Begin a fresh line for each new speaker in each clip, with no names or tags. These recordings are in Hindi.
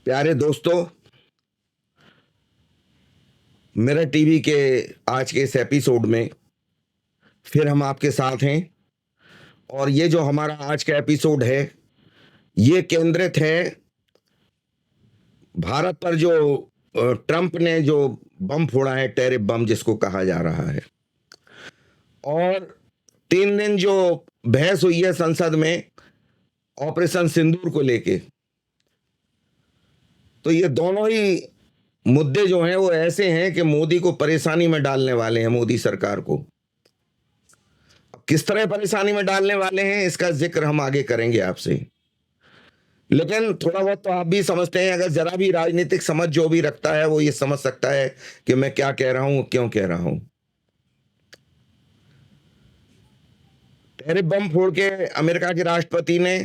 प्यारे दोस्तों, मेरा टीवी के आज के इस एपिसोड में फिर हम आपके साथ हैं। और ये जो हमारा आज का एपिसोड है, ये केंद्रित है भारत पर जो ट्रंप ने जो बम फोड़ा है, टेररिस्ट बम जिसको कहा जा रहा है। और 3 दिन जो बहस हुई है संसद में ऑपरेशन सिंदूर को लेके, तो ये दोनों ही मुद्दे जो हैं वो ऐसे हैं कि मोदी को परेशानी में डालने वाले हैं, मोदी सरकार को। किस तरह परेशानी में डालने वाले हैं इसका जिक्र हम आगे करेंगे आपसे। लेकिन थोड़ा बहुत तो आप भी समझते हैं, अगर जरा भी राजनीतिक समझ जो भी रखता है वो ये समझ सकता है कि मैं क्या कह रहा हूं, क्यों कह रहा हूं। टेररिस्ट बम फोड़ के अमेरिका के राष्ट्रपति ने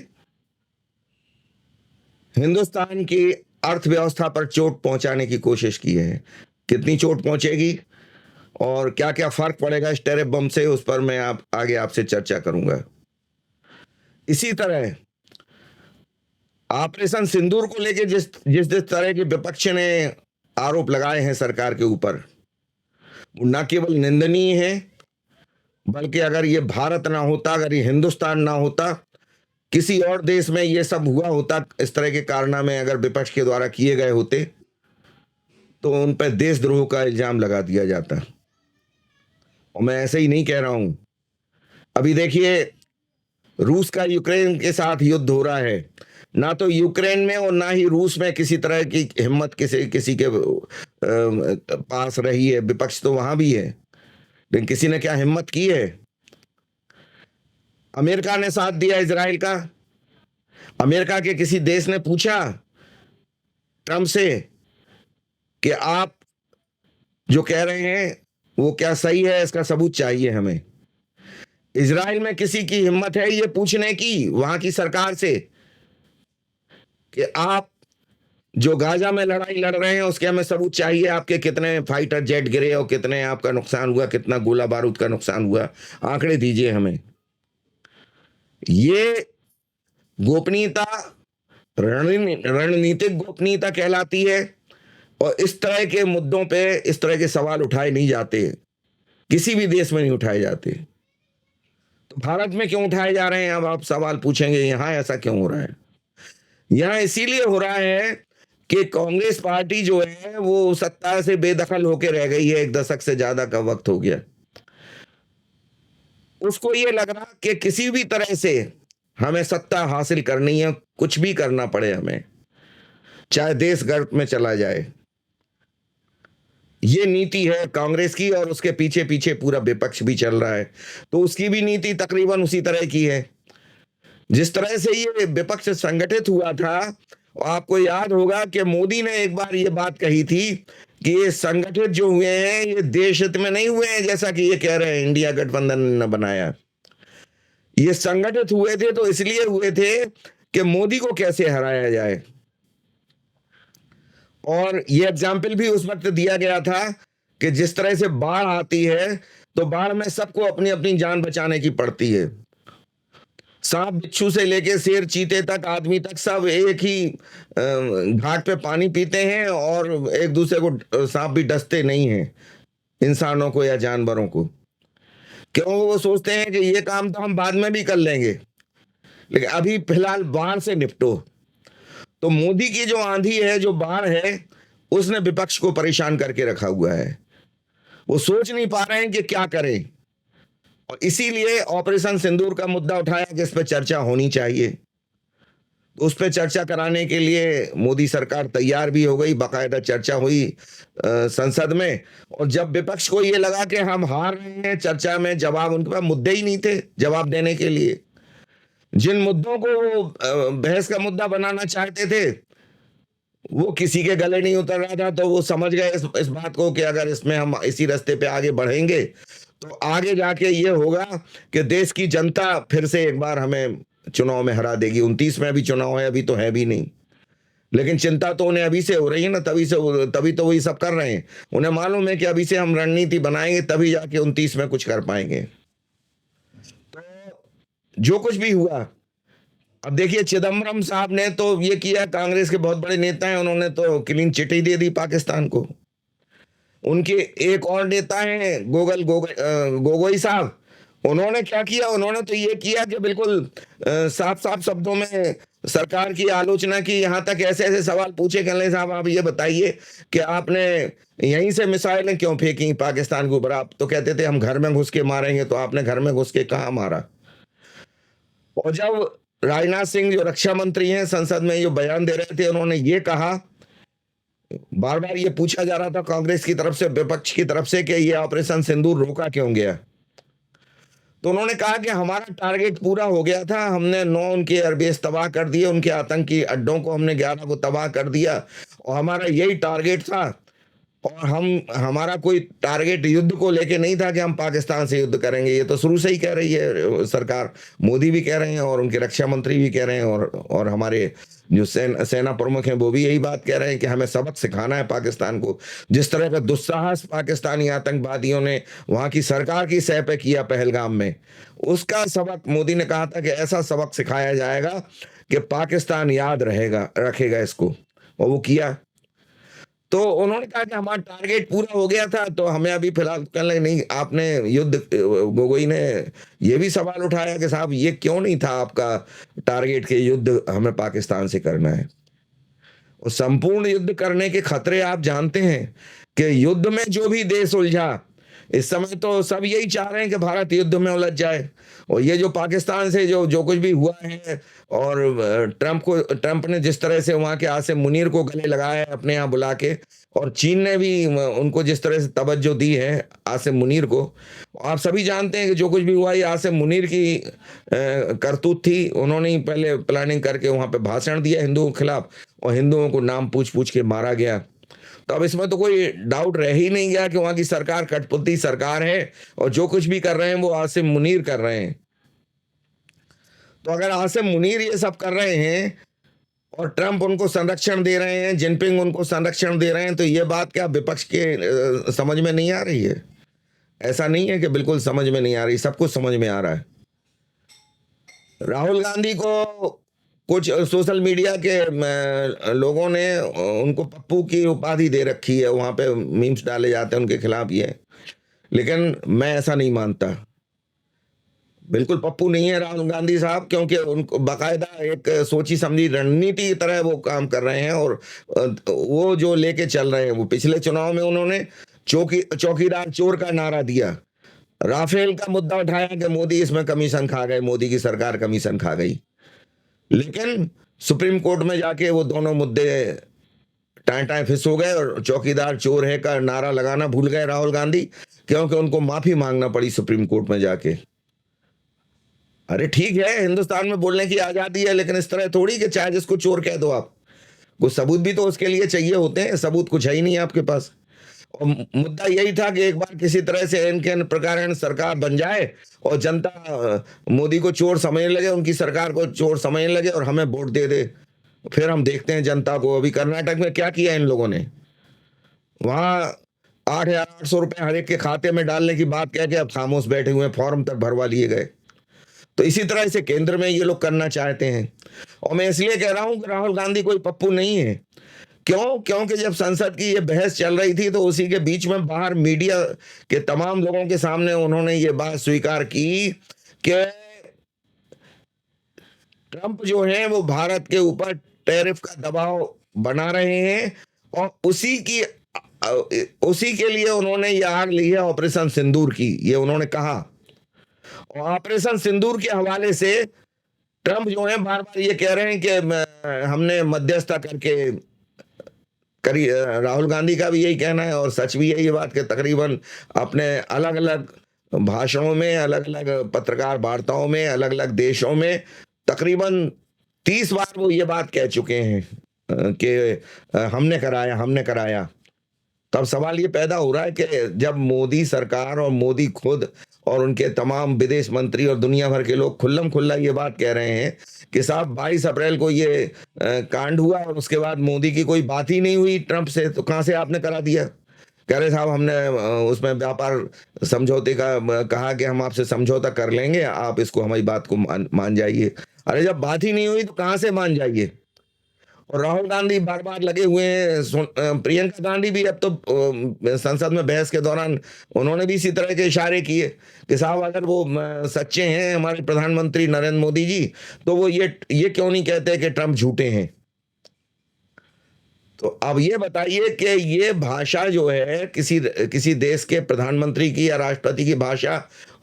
हिंदुस्तान की अर्थव्यवस्था पर चोट पहुंचाने की कोशिश की है। कितनी चोट पहुंचेगी और क्या क्या फर्क पड़ेगा इस टेररिस्ट बम से, उस पर मैं आगे आपसे चर्चा करूंगा। इसी तरह ऑपरेशन सिंदूर को लेकर जिस जिस जिस तरह के विपक्ष ने आरोप लगाए हैं सरकार के ऊपर, वो न केवल निंदनीय है, बल्कि अगर ये भारत ना होता, अगर ये हिंदुस्तान ना होता, किसी और देश में ये सब हुआ होता, इस तरह के कारनामे अगर विपक्ष के द्वारा किए गए होते, तो उन पर देशद्रोह का इल्जाम लगा दिया जाता। और मैं ऐसे ही नहीं कह रहा हूं। अभी देखिए, रूस का यूक्रेन के साथ युद्ध हो रहा है। ना तो यूक्रेन में और ना ही रूस में किसी तरह की हिम्मत किसी के पास रही है। विपक्ष तो वहां भी है, लेकिन किसी ने क्या हिम्मत की है? अमेरिका ने साथ दिया इजराइल का। अमेरिका के किसी देश ने पूछा ट्रंप से कि आप जो कह रहे हैं वो क्या सही है, इसका सबूत चाहिए हमें। इजराइल में किसी की हिम्मत है ये पूछने की वहां की सरकार से कि आप जो गाजा में लड़ाई लड़ रहे हैं उसके हमें सबूत चाहिए, आपके कितने फाइटर जेट गिरे और कितने आपका नुकसान हुआ, कितना गोला बारूद का नुकसान हुआ, आंकड़े दीजिए हमें। ये गोपनीयता रणनीतिक गोपनीयता कहलाती है। और इस तरह के मुद्दों पे इस तरह के सवाल उठाए नहीं जाते, किसी भी देश में नहीं उठाए जाते। तो भारत में क्यों उठाए जा रहे हैं? अब आप सवाल पूछेंगे यहां ऐसा क्यों हो रहा है। यहां इसीलिए हो रहा है कि कांग्रेस पार्टी जो है वो सत्ता से बेदखल होकर रह गई है। 1 दशक से ज्यादा का वक्त हो गया। उसको ये लग रहा कि किसी भी तरह से हमें सत्ता हासिल करनी है, कुछ भी करना पड़े हमें, चाहे देश गर्त में चला जाए। ये नीति है कांग्रेस की, और उसके पीछे पीछे पूरा विपक्ष भी चल रहा है। तो उसकी भी नीति तकरीबन उसी तरह की है। जिस तरह से ये विपक्ष संगठित हुआ था, आपको याद होगा कि मोदी ने एक बार ये बात कही थी कि ये संगठित जो हुए हैं ये देश हित में नहीं हुए हैं, जैसा कि ये कह रहे हैं इंडिया गठबंधन ने बनाया। ये संगठित हुए थे तो इसलिए हुए थे कि मोदी को कैसे हराया जाए। और ये एग्जाम्पल भी उस वक्त दिया गया था कि जिस तरह से बाढ़ आती है तो बाढ़ में सबको अपनी अपनी जान बचाने की पड़ती है। सांप बिच्छू से लेके शेर चीते तक, आदमी तक, सब एक ही घाट पे पानी पीते हैं और एक दूसरे को सांप भी डसते नहीं हैं, इंसानों को या जानवरों को। क्यों? वो सोचते हैं कि ये काम तो हम बाद में भी कर लेंगे, लेकिन अभी फिलहाल बाढ़ से निपटो। तो मोदी की जो आंधी है, जो बाढ़ है, उसने विपक्ष को परेशान करके रखा हुआ है। वो सोच नहीं पा रहे हैं कि क्या करें। और इसीलिए ऑपरेशन सिंदूर का मुद्दा उठाया कि इस पर चर्चा होनी चाहिए। उस पर चर्चा कराने के लिए मोदी सरकार तैयार भी हो गई, बाकायदा चर्चा हुई संसद में। और जब विपक्ष को ये लगा कि हम हार रहे हैं चर्चा में, जवाब उनके पास मुद्दे ही नहीं थे जवाब देने के लिए। जिन मुद्दों को वो बहस का मुद्दा बनाना चाहते थे वो किसी के गले नहीं उतर रहा था। तो वो समझ गए इस बात को कि अगर इसमें हम इसी रास्ते पे आगे बढ़ेंगे तो आगे जाके ये होगा कि देश की जनता फिर से एक बार हमें चुनाव में हरा देगी। 29 में अभी चुनाव है, अभी तो है भी नहीं, लेकिन चिंता तो उन्हें अभी से हो रही है ना, तभी तो वही सब कर रहे हैं। उन्हें मालूम है कि अभी से हम रणनीति बनाएंगे तभी जाके 29 में कुछ कर पाएंगे। तो जो कुछ भी हुआ, अब देखिए चिदम्बरम साहब ने तो ये किया, कांग्रेस के बहुत बड़े नेता हैं, उन्होंने तो क्लीन चिट ही दे दी पाकिस्तान को। उनके एक और नेता हैं गोगोई साहब, उन्होंने क्या किया, उन्होंने तो ये किया कि बिल्कुल साफ साफ शब्दों में सरकार की आलोचना की, यहां तक ऐसे ऐसे सवाल पूछे कि अल्लाह साहब आप ये बताइए कि आपने यहीं से मिसाइलें क्यों फेंकी पाकिस्तान के ऊपर? आप तो कहते थे हम घर में घुस के मारेंगे, तो आपने घर में घुस के कहाँ मारा? और जब राजनाथ सिंह जो रक्षा मंत्री हैं संसद में जो बयान दे रहे थे, उन्होंने ये कहा, बार बार ये पूछा जा रहा था कांग्रेस की तरफ से, विपक्ष की तरफ से, कि ये ऑपरेशन सिंदूर रोका क्यों गया? तो उन्होंने कहा कि हमारा टारगेट पूरा हो गया था, हमने 9 उनके एयरबेस तबाह कर दिए, उनके आतंकी अड्डों को हमने 11 को तबाह कर दिया, और हमारा यही टारगेट था। और हमारा कोई टारगेट युद्ध को लेके नहीं था कि हम पाकिस्तान से युद्ध करेंगे। ये तो शुरू से ही कह रही है सरकार, मोदी भी कह रहे हैं और उनके रक्षा मंत्री भी कह रहे हैं, और हमारे जो सेना प्रमुख हैं वो भी यही बात कह रहे हैं कि हमें सबक सिखाना है पाकिस्तान को। जिस तरह का दुस्साहस पाकिस्तानी आतंकवादियों ने वहां की सरकार की सह पे किया पहलगाम में, उसका सबक मोदी ने कहा था कि ऐसा सबक सिखाया जाएगा कि पाकिस्तान याद रखेगा इसको, और वो किया। तो उन्होंने कहा कि हमारा टारगेट पूरा हो गया था, तो हमें अभी फिलहाल कहने नहीं, आपने युद्ध, गोगोई ने ये भी सवाल उठाया कि साहब ये क्यों नहीं था आपका टारगेट के युद्ध हमें पाकिस्तान से करना है? और संपूर्ण युद्ध करने के खतरे आप जानते हैं कि युद्ध में जो भी देश उलझा, इस समय तो सब यही चाह रहे हैं कि भारत युद्ध में उलझ जाए। और ये जो पाकिस्तान से जो कुछ भी हुआ है, और ट्रंप ने जिस तरह से वहां के आसिम मुनीर को गले लगाया है अपने यहाँ बुला के, और चीन ने भी उनको जिस तरह से तवज्जो दी है आसिम मुनीर को, आप सभी जानते हैं कि जो कुछ भी हुआ ये आसिम मुनीर की करतूत थी। उन्होंने ही पहले प्लानिंग करके वहां पे भाषण दिया हिंदुओं के खिलाफ, और हिंदुओं को नाम पूछ पूछ के मारा गया। तो अब इसमें तो कोई डाउट रह ही नहीं गया कि वहां की सरकार कठपुतली सरकार है, और जो कुछ भी कर रहे हैं वो आसिम मुनीर कर रहे हैं। तो अगर आसिम मुनीर ये सब कर रहे हैं और ट्रंप उनको संरक्षण दे रहे हैं, जिनपिंग उनको संरक्षण दे रहे हैं, तो ये बात क्या विपक्ष के समझ में नहीं आ रही है? ऐसा नहीं है कि बिल्कुल समझ में नहीं आ रही, सब कुछ समझ में आ रहा है। राहुल गांधी को कुछ सोशल मीडिया के लोगों ने उनको पप्पू की उपाधि दे रखी है, वहां पे मीम्स डाले जाते हैं उनके खिलाफ ये, लेकिन मैं ऐसा नहीं मानता। बिल्कुल पप्पू नहीं है राहुल गांधी साहब, क्योंकि उनको बाकायदा एक सोची समझी रणनीति की तरह वो काम कर रहे हैं, और वो जो लेके चल रहे हैं, वो पिछले चुनाव में उन्होंने चौकीदार चोर का नारा दिया, राफेल का मुद्दा उठाया कि मोदी इसमें कमीशन खा गए, मोदी की सरकार कमीशन खा गई, लेकिन सुप्रीम कोर्ट में जाके वो दोनों मुद्दे टाएं फिस हो गए, और चौकीदार चोर है का नारा लगाना भूल गए राहुल गांधी, क्योंकि उनको माफी मांगना पड़ी सुप्रीम कोर्ट में जाके। अरे ठीक है, हिंदुस्तान में बोलने की आजादी है, लेकिन इस तरह थोड़ी कि चाहे जिसको चोर कह दो आप, कुछ सबूत भी तो उसके लिए चाहिए होते हैं, सबूत कुछ है ही नहीं आपके पास। और मुद्दा यही था कि एक बार किसी तरह से इनके प्रकार सरकार बन जाए और जनता मोदी को चोर समझने लगे, उनकी सरकार को चोर समझने लगे, और हमें वोट दे दे, फिर हम देखते हैं जनता को। अभी कर्नाटक में क्या किया इन लोगों ने, वहां 8,800 रुपए हर एक के खाते में डालने की बात कह के अब खामोश बैठे हुए, फॉर्म तक भरवा लिए गए। तो इसी तरह से केंद्र में ये लोग करना चाहते हैं। और मैं इसलिए कह रहा हूं कि राहुल गांधी कोई पप्पू नहीं है। क्यों? क्योंकि जब संसद की ये बहस चल रही थी, तो उसी के बीच में बाहर मीडिया के तमाम लोगों के सामने उन्होंने ये बात स्वीकार की कि ट्रंप जो है वो भारत के ऊपर टैरिफ का दबाव बना रहे हैं, और उसी के लिए उन्होंने ये आड़ ली है ऑपरेशन सिंदूर की, ये उन्होंने कहा। और ऑपरेशन सिंदूर के हवाले से ट्रंप जो है बार बार ये कह रहे हैं कि हमने मध्यस्थता करके करी। राहुल गांधी का भी यही कहना है, और सच भी है ये बात, कि तकरीबन अपने अलग अलग भाषणों में, अलग अलग पत्रकार वार्ताओं में, अलग अलग देशों में तकरीबन 30 बार वो ये बात कह चुके हैं कि हमने कराया। तब सवाल ये पैदा हो रहा है कि जब मोदी सरकार और मोदी खुद और उनके तमाम विदेश मंत्री और दुनिया भर के लोग खुल्लम खुल्ला ये बात कह रहे हैं कि साहब 22 अप्रैल को ये कांड हुआ, और उसके बाद मोदी की कोई बात ही नहीं हुई ट्रंप से, तो कहां से आपने करा दिया? कह रहे साहब हमने उसमें व्यापार समझौते का कहा कि हम आपसे समझौता कर लेंगे, आप इसको हमारी बात को मान जाइए। अरे जब बात ही नहीं हुई तो कहाँ से मान जाइए। और राहुल गांधी बार बार लगे हुए हैं, प्रियंका गांधी भी अब तो संसद में बहस के दौरान उन्होंने भी इसी तरह के इशारे किए कि साहब अगर वो सच्चे हैं हमारे प्रधानमंत्री नरेंद्र मोदी जी, तो वो ये क्यों नहीं कहते कि ट्रंप झूठे हैं। तो अब ये बताइए कि ये भाषा जो है किसी किसी देश के प्रधानमंत्री की या राष्ट्रपति की भाषा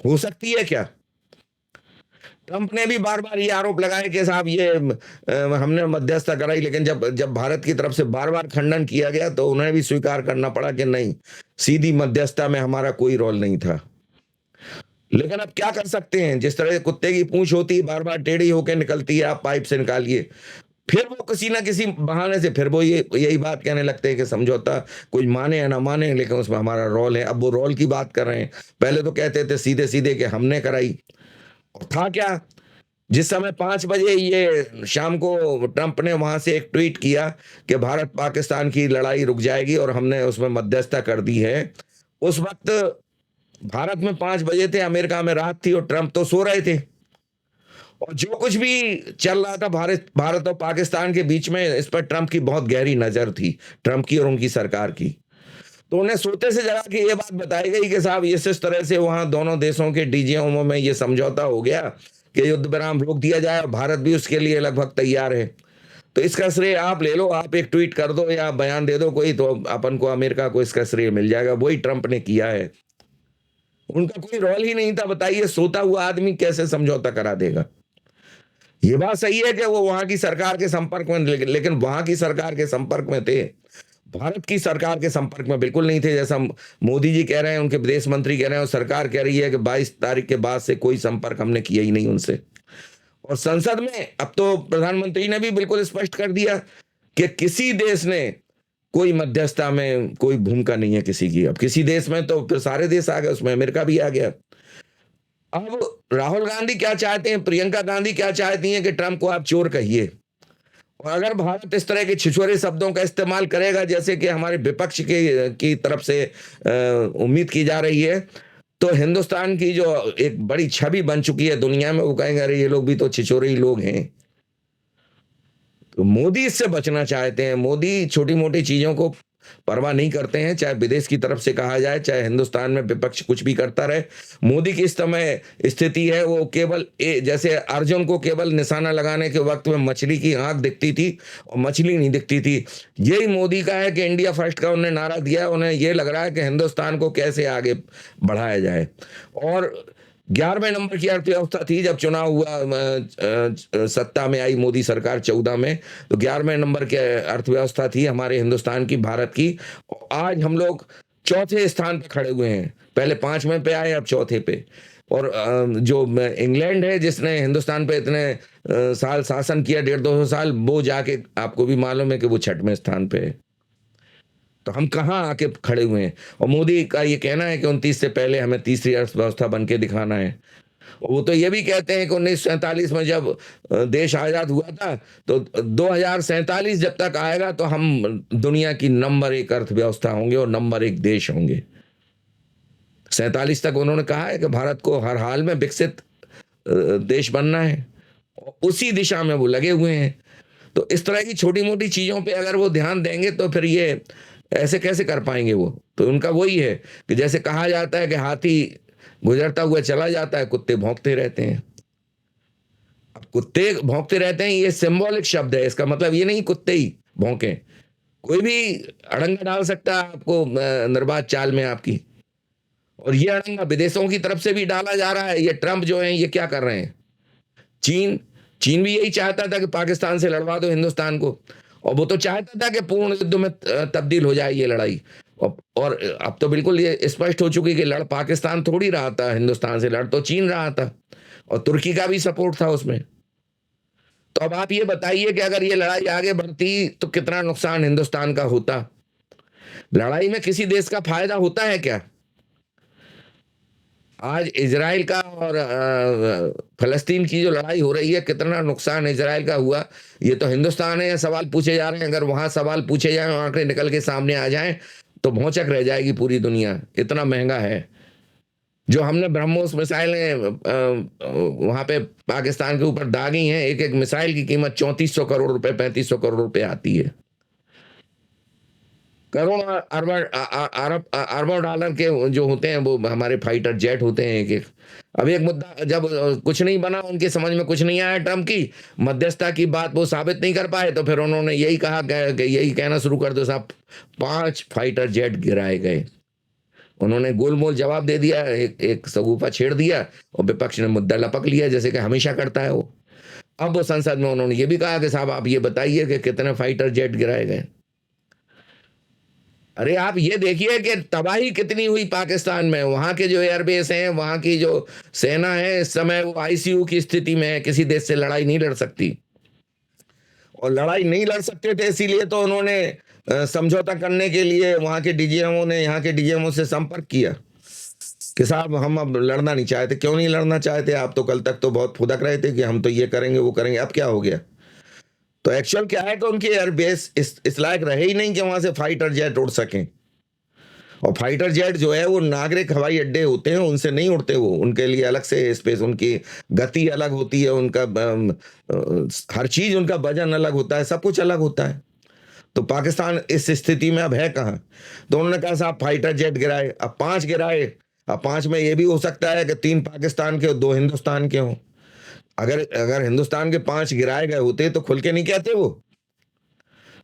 हो सकती है क्या। ट्रंप ने भी बार बार ये आरोप लगाया कि साहब ये हमने मध्यस्थता कराई, लेकिन जब जब भारत की तरफ से बार बार खंडन किया गया तो उन्हें भी स्वीकार करना पड़ा कि नहीं, सीधी मध्यस्थता में हमारा कोई रोल नहीं था। लेकिन अब क्या कर सकते हैं, जिस तरह कुत्ते की पूंछ होती है बार बार टेढ़ी होकर निकलती है, आप पाइप से निकालिए, फिर वो किसी ना किसी बहाने से फिर वो यही बात कहने लगते हैं कि समझौता कोई माने या ना माने लेकिन उसमें हमारा रोल है। अब वो रोल की बात कर रहे हैं, पहले तो कहते थे सीधे सीधे कि हमने कराई, और था क्या, जिस समय 5 बजे ये शाम को ट्रंप ने वहां से एक ट्वीट किया कि भारत पाकिस्तान की लड़ाई रुक जाएगी और हमने उसमें मध्यस्थता कर दी है, उस वक्त भारत में 5 बजे थे, अमेरिका में रात थी और ट्रंप तो सो रहे थे। और जो कुछ भी चल रहा था भारत और पाकिस्तान के बीच में, इस पर ट्रंप की बहुत गहरी नजर थी, ट्रंप की और उनकी सरकार की। तो उन्हें सोते से जगा के ये बात बताई गई कि साहब इस तरह से वहां दोनों देशों के डीजीएमओ में ये समझौता हो गया कि युद्ध विराम रोक दिया जाए और भारत भी उसके लिए लगभग तैयार है। तो इसका श्रेय आप ले लो, आप एक ट्वीट कर दो या बयान दे दो कोई, तो अपन को अमेरिका को इसका श्रेय मिल जाएगा। वही ट्रंप ने किया है, उनका कोई रोल ही नहीं था। बताइए सोता हुआ आदमी कैसे समझौता करा देगा। ये बात सही है कि वो वहां की सरकार के संपर्क में, लेकिन वहां की सरकार के संपर्क में थे, भारत की सरकार के संपर्क में बिल्कुल नहीं थे। जैसा मोदी जी कह रहे हैं, उनके विदेश मंत्री कह रहे हैं, और सरकार कह रही है कि 22 तारीख के बाद से कोई संपर्क हमने किया ही नहीं उनसे। और संसद में अब तो प्रधानमंत्री ने भी बिल्कुल स्पष्ट कर दिया कि किसी देश ने कोई मध्यस्थता में कोई भूमिका नहीं है किसी की। अब किसी देश में तो फिर सारे देश आ गए, उसमें अमेरिका भी आ गया। अब राहुल गांधी क्या चाहते हैं, प्रियंका गांधी क्या चाहती हैं कि ट्रंप को आप चोर कहिए। और अगर भारत इस तरह के छिछोरे शब्दों का इस्तेमाल करेगा जैसे कि हमारे विपक्ष की तरफ से उम्मीद की जा रही है, तो हिंदुस्तान की जो एक बड़ी छवि बन चुकी है दुनिया में, वो कहेंगे अरे ये लोग भी तो छिछोरे ही लोग हैं। तो मोदी इससे बचना चाहते हैं। मोदी छोटी मोटी चीजों को परवाह नहीं करते हैं, चाहे विदेश की तरफ से कहा जाए, चाहे हिंदुस्तान में विपक्ष कुछ भी करता रहे। मोदी की इस समय स्थिति है, वो केवल जैसे अर्जुन को केवल निशाना लगाने के वक्त में मछली की आंख दिखती थी और मछली नहीं दिखती थी, यही मोदी का है कि इंडिया फर्स्ट का उन्हें नारा दिया, उन्हें ये लग रहा है कि हिंदुस्तान को कैसे आगे बढ़ाया जाए। और 11वें नंबर की अर्थव्यवस्था थी जब चुनाव हुआ, सत्ता में आई मोदी सरकार 14 में, तो 11वें नंबर की अर्थव्यवस्था थी हमारे हिंदुस्तान की, भारत की। आज हम लोग चौथे स्थान पे खड़े हुए हैं, पहले 5वें पे आए, अब चौथे पे। और जो इंग्लैंड है जिसने हिंदुस्तान पे इतने साल शासन किया, 150-200 साल, वो जाके आपको भी मालूम है कि वो 6वें स्थान पे है। तो हम कहाँ आके खड़े हुए हैं। और मोदी का ये कहना है कि 29 से पहले हमें तीसरी अर्थव्यवस्था बन के दिखाना है। वो तो ये भी कहते हैं कि 1947 में जब देश आजाद हुआ था, तो 2047 जब तक आएगा तो हम दुनिया की नंबर 1 अर्थव्यवस्था होंगे और नंबर 1 देश होंगे। 47 तक उन्होंने कहा है कि भारत को हर हाल में विकसित देश बनना है, उसी दिशा में वो लगे हुए हैं। तो इस तरह की छोटी मोटी चीजों पे अगर वो ध्यान देंगे तो फिर ये ऐसे कैसे कर पाएंगे वो। तो उनका वही है कि जैसे कहा जाता है कि हाथी गुजरता हुआ चला जाता है, कुत्ते भौंकते रहते हैं। अब कुत्ते भौंकते रहते हैं ये सिंबॉलिक शब्द है, इसका मतलब ये नहीं कुत्ते ही भौंके, कोई भी अड़ंगा डाल सकता है आपको निर्बाध चाल में आपकी। और ये अड़ंगा विदेशों की तरफ से भी डाला जा रहा है। ये ट्रंप जो है ये क्या कर रहे हैं, चीन भी यही चाहता था कि पाकिस्तान से लड़वा दो हिंदुस्तान को, और वो तो चाहता था कि पूर्ण युद्ध में तब्दील हो जाए ये लड़ाई। और अब तो बिल्कुल ये स्पष्ट हो चुकी कि लड़ पाकिस्तान थोड़ी रहा था हिंदुस्तान से, लड़ तो चीन रहा था, और तुर्की का भी सपोर्ट था उसमें। तो अब आप ये बताइए कि अगर ये लड़ाई आगे बढ़ती तो कितना नुकसान हिंदुस्तान का होता। लड़ाई में किसी देश का फायदा होता है क्या। आज इजराइल का और फलस्तीन की जो लड़ाई हो रही है, कितना नुकसान इजराइल का हुआ, ये तो हिंदुस्तान है। सवाल पूछे जा रहे हैं, अगर वहां सवाल पूछे जाए, आंकड़े निकल के सामने आ जाएं, तो भौचक रह जाएगी पूरी दुनिया, इतना महंगा है। जो हमने ब्रह्मोस मिसाइलें वहां पे पाकिस्तान के ऊपर दागी हैं, एक एक मिसाइल की कीमत 3400 करोड़ रुपए 3500 करोड़ रुपए आती है। करोड़ों अरबों डॉलर के जो होते हैं वो हमारे फाइटर जेट होते हैं एक एक। अब एक मुद्दा जब कुछ नहीं बना, उनके समझ में कुछ नहीं आया ट्रम्प की मध्यस्थता की बात वो साबित नहीं कर पाए, तो फिर उन्होंने यही कहा कि यही कहना शुरू कर दो साहब, 5 फाइटर जेट गिराए गए। उन्होंने गोलमोल जवाब दे दिया, एक सगुफा छेड़ दिया और विपक्ष ने मुद्दा लपक लिया जैसे कि हमेशा करता है वो। अब वो संसद में उन्होंने ये भी कहा कि साहब आप ये बताइए कि कितने फाइटर जेट गिराए गए। अरे आप ये देखिए कि तबाही कितनी हुई पाकिस्तान में। वहां के जो एयरबेस हैं, वहां की जो सेना है, इस समय वो आईसीयू की स्थिति में है, किसी देश से लड़ाई नहीं लड़ सकती। और लड़ाई नहीं लड़ सकते थे इसीलिए तो उन्होंने समझौता करने के लिए वहां के डीजीएमओ ने यहाँ के डीजीएमओ से संपर्क किया कि साहब हम अब लड़ना नहीं चाहते। क्यों नहीं लड़ना चाहते? आप तो कल तक तो बहुत फुदक रहे थे कि हम तो ये करेंगे वो करेंगे, अब क्या हो गया? तो एक्चुअल क्या है कि उनके एयरबेस इस लायक रहे ही नहीं कि वहां से फाइटर जेट उड़ सकें। और फाइटर जेट जो है वो नागरिक हवाई अड्डे होते हैं, उनसे नहीं उड़ते वो, उनके लिए अलग से स्पेस, उनकी गति अलग होती है, उनका हर चीज, उनका वजन अलग होता है, सब कुछ अलग होता है। तो पाकिस्तान इस स्थिति में अब है कहाँ? तो उन्होंने कहा साहब फाइटर जेट गिराए, अब 5 गिराए। अब 5 में ये भी हो सकता है कि 3 पाकिस्तान के और 2 हिंदुस्तान के हों। अगर हिंदुस्तान के 5 गिराए गए होते तो खुल के नहीं कहते वो।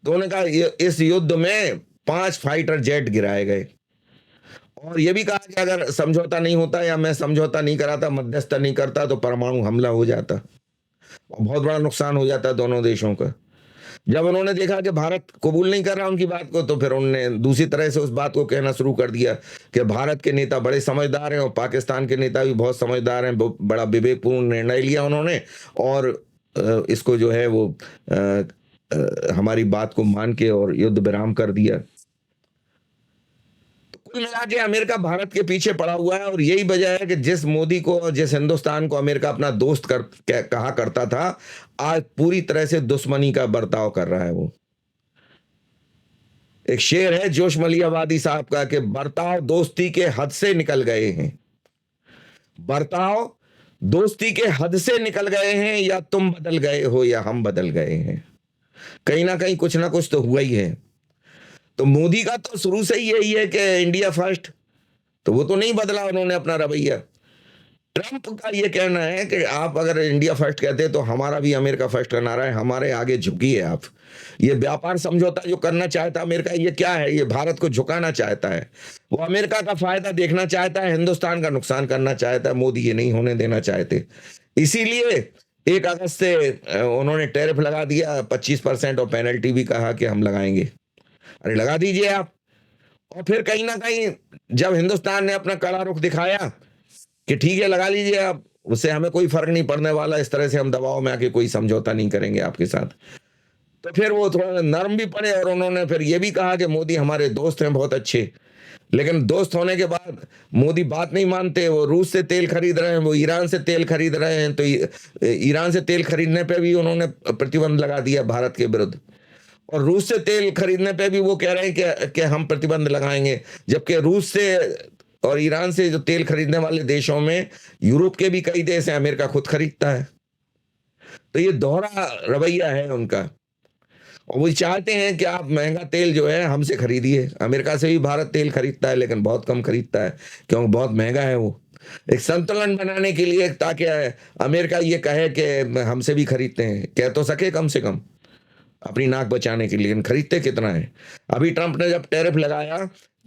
तो उन्होंने कहा इस युद्ध में 5 फाइटर जेट गिराए गए। और ये भी कहा कि अगर समझौता नहीं होता या मैं समझौता नहीं कराता, मध्यस्थता नहीं करता, तो परमाणु हमला हो जाता और बहुत बड़ा नुकसान हो जाता दोनों देशों का। जब उन्होंने देखा कि भारत कबूल नहीं कर रहा उनकी बात को, तो फिर उन्होंने दूसरी तरह से उस बात को कहना शुरू कर दिया कि भारत के नेता बड़े समझदार हैं और पाकिस्तान के नेता भी बहुत समझदार हैं, बड़ा विवेकपूर्ण निर्णय लिया उन्होंने और इसको जो है वो हमारी बात को मान के और युद्ध विराम कर दिया। कुल मिला के अमेरिका भारत के पीछे पड़ा हुआ है और यही वजह है कि जिस मोदी को और जिस हिंदुस्तान को अमेरिका अपना दोस्त कहा करता था, आज पूरी तरह से दुश्मनी का बर्ताव कर रहा है वो। एक शेर है जोश मलियावादी साहब का कि बर्ताव दोस्ती के हद से निकल गए हैं। बर्ताव दोस्ती के हद से निकल गए हैं, या तुम बदल गए हो या हम बदल गए हैं। कहीं ना कहीं कुछ ना कुछ तो हुआ ही है। तो मोदी का तो शुरू से ही यही है कि इंडिया फर्स्ट, तो वो तो नहीं बदला उन्होंने अपना रवैया। ट्रंप का ये कहना है कि आप अगर इंडिया फर्स्ट कहते हैं तो हमारा भी अमेरिका फर्स्ट का नारा है, हमारे आगे झुकिए आप। ये व्यापार समझौता जो करना चाहता है अमेरिका, ये क्या है? ये भारत को झुकाना चाहता है। वो अमेरिका का फायदा देखना चाहता है, हिंदुस्तान का नुकसान करना चाहता है। मोदी ये नहीं होने देना चाहते, इसीलिए 1 अगस्त से उन्होंने टैरिफ लगा दिया 25% और पेनल्टी भी कहा कि हम लगाएंगे। अरे लगा दीजिए आप। और फिर कहीं ना कहीं जब हिंदुस्तान ने अपना कड़ा रुख दिखाया कि ठीक है लगा लीजिए आप, उससे हमें कोई फर्क नहीं पड़ने वाला, इस तरह से हम दबाव में आके कोई समझौता नहीं करेंगे आपके साथ, तो फिर वो थोड़ा नरम भी पड़े। और उन्होंने फिर ये भी कहा कि मोदी हमारे दोस्त हैं बहुत अच्छे, लेकिन दोस्त होने के बाद मोदी बात नहीं मानते। वो रूस से तेल खरीद रहे हैं, वो ईरान से तेल खरीद रहे हैं, तो ईरान से तेल खरीदने पे भी उन्होंने प्रतिबंध लगा दिया भारत के विरुद्ध। और रूस से तेल खरीदने पे भी वो कह रहे हैं कि हम प्रतिबंध लगाएंगे, जबकि रूस से और ईरान से जो तेल खरीदने वाले देशों में यूरोप के भी कई देश हैं, अमेरिका खुद खरीदता है। तो ये दोहरा रवैया है उनका, और वो चाहते हैं कि आप महंगा तेल जो है हमसे खरीदिए। अमेरिका से भी भारत तेल खरीदता है, लेकिन बहुत कम खरीदता है क्योंकि बहुत महंगा है वो। एक संतुलन बनाने के लिए, ताकि अमेरिका ये कहे कि हमसे भी खरीदते हैं, कह तो सके कम से कम अपनी नाक बचाने के लिए, लेकिन खरीदते कितना है। अभी ट्रंप ने जब टैरिफ लगाया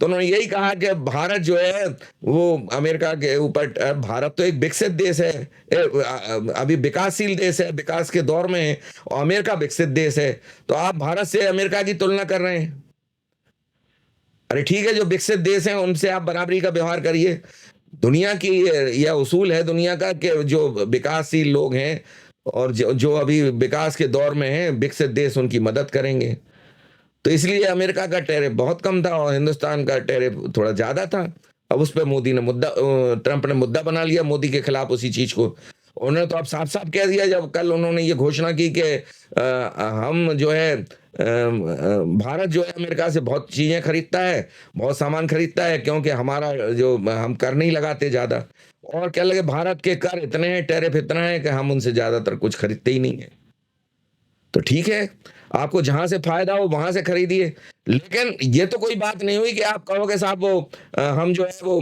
तो उन्होंने यही कहा कि भारत जो है वो अमेरिका के ऊपर, भारत तो एक विकसित देश है, अभी विकासशील देश है, विकास के दौर में है, और अमेरिका विकसित देश है, तो आप भारत से अमेरिका की तुलना कर रहे हैं। अरे ठीक है, जो विकसित देश हैं उनसे आप बराबरी का व्यवहार करिए। दुनिया की यह उसूल है दुनिया का कि जो विकासशील लोग हैं और जो अभी विकास के दौर में हैं, विकसित देश उनकी मदद करेंगे। तो इसलिए अमेरिका का टैरिफ बहुत कम था और हिंदुस्तान का टैरिफ थोड़ा ज्यादा था। अब उस पर ट्रंप ने मुद्दा बना लिया मोदी के खिलाफ उसी चीज को, उन्होंने तो अब साफ-साफ कह दिया, जब कल उन्होंने ये घोषणा की कि हम जो है भारत जो है अमेरिका से बहुत चीज़ें खरीदता है, बहुत सामान खरीदता है, क्योंकि हमारा जो हम कर नहीं लगाते ज़्यादा, और क्या लगे भारत के कर इतने हैं, टैरिफ इतना है कि हम उनसे ज़्यादातर कुछ खरीदते ही नहीं हैं। तो ठीक है, आपको जहाँ से फ़ायदा हो वहाँ से खरीदिए। लेकिन ये तो कोई बात नहीं हुई कि आप कहोगे साहब वो हम जो है वो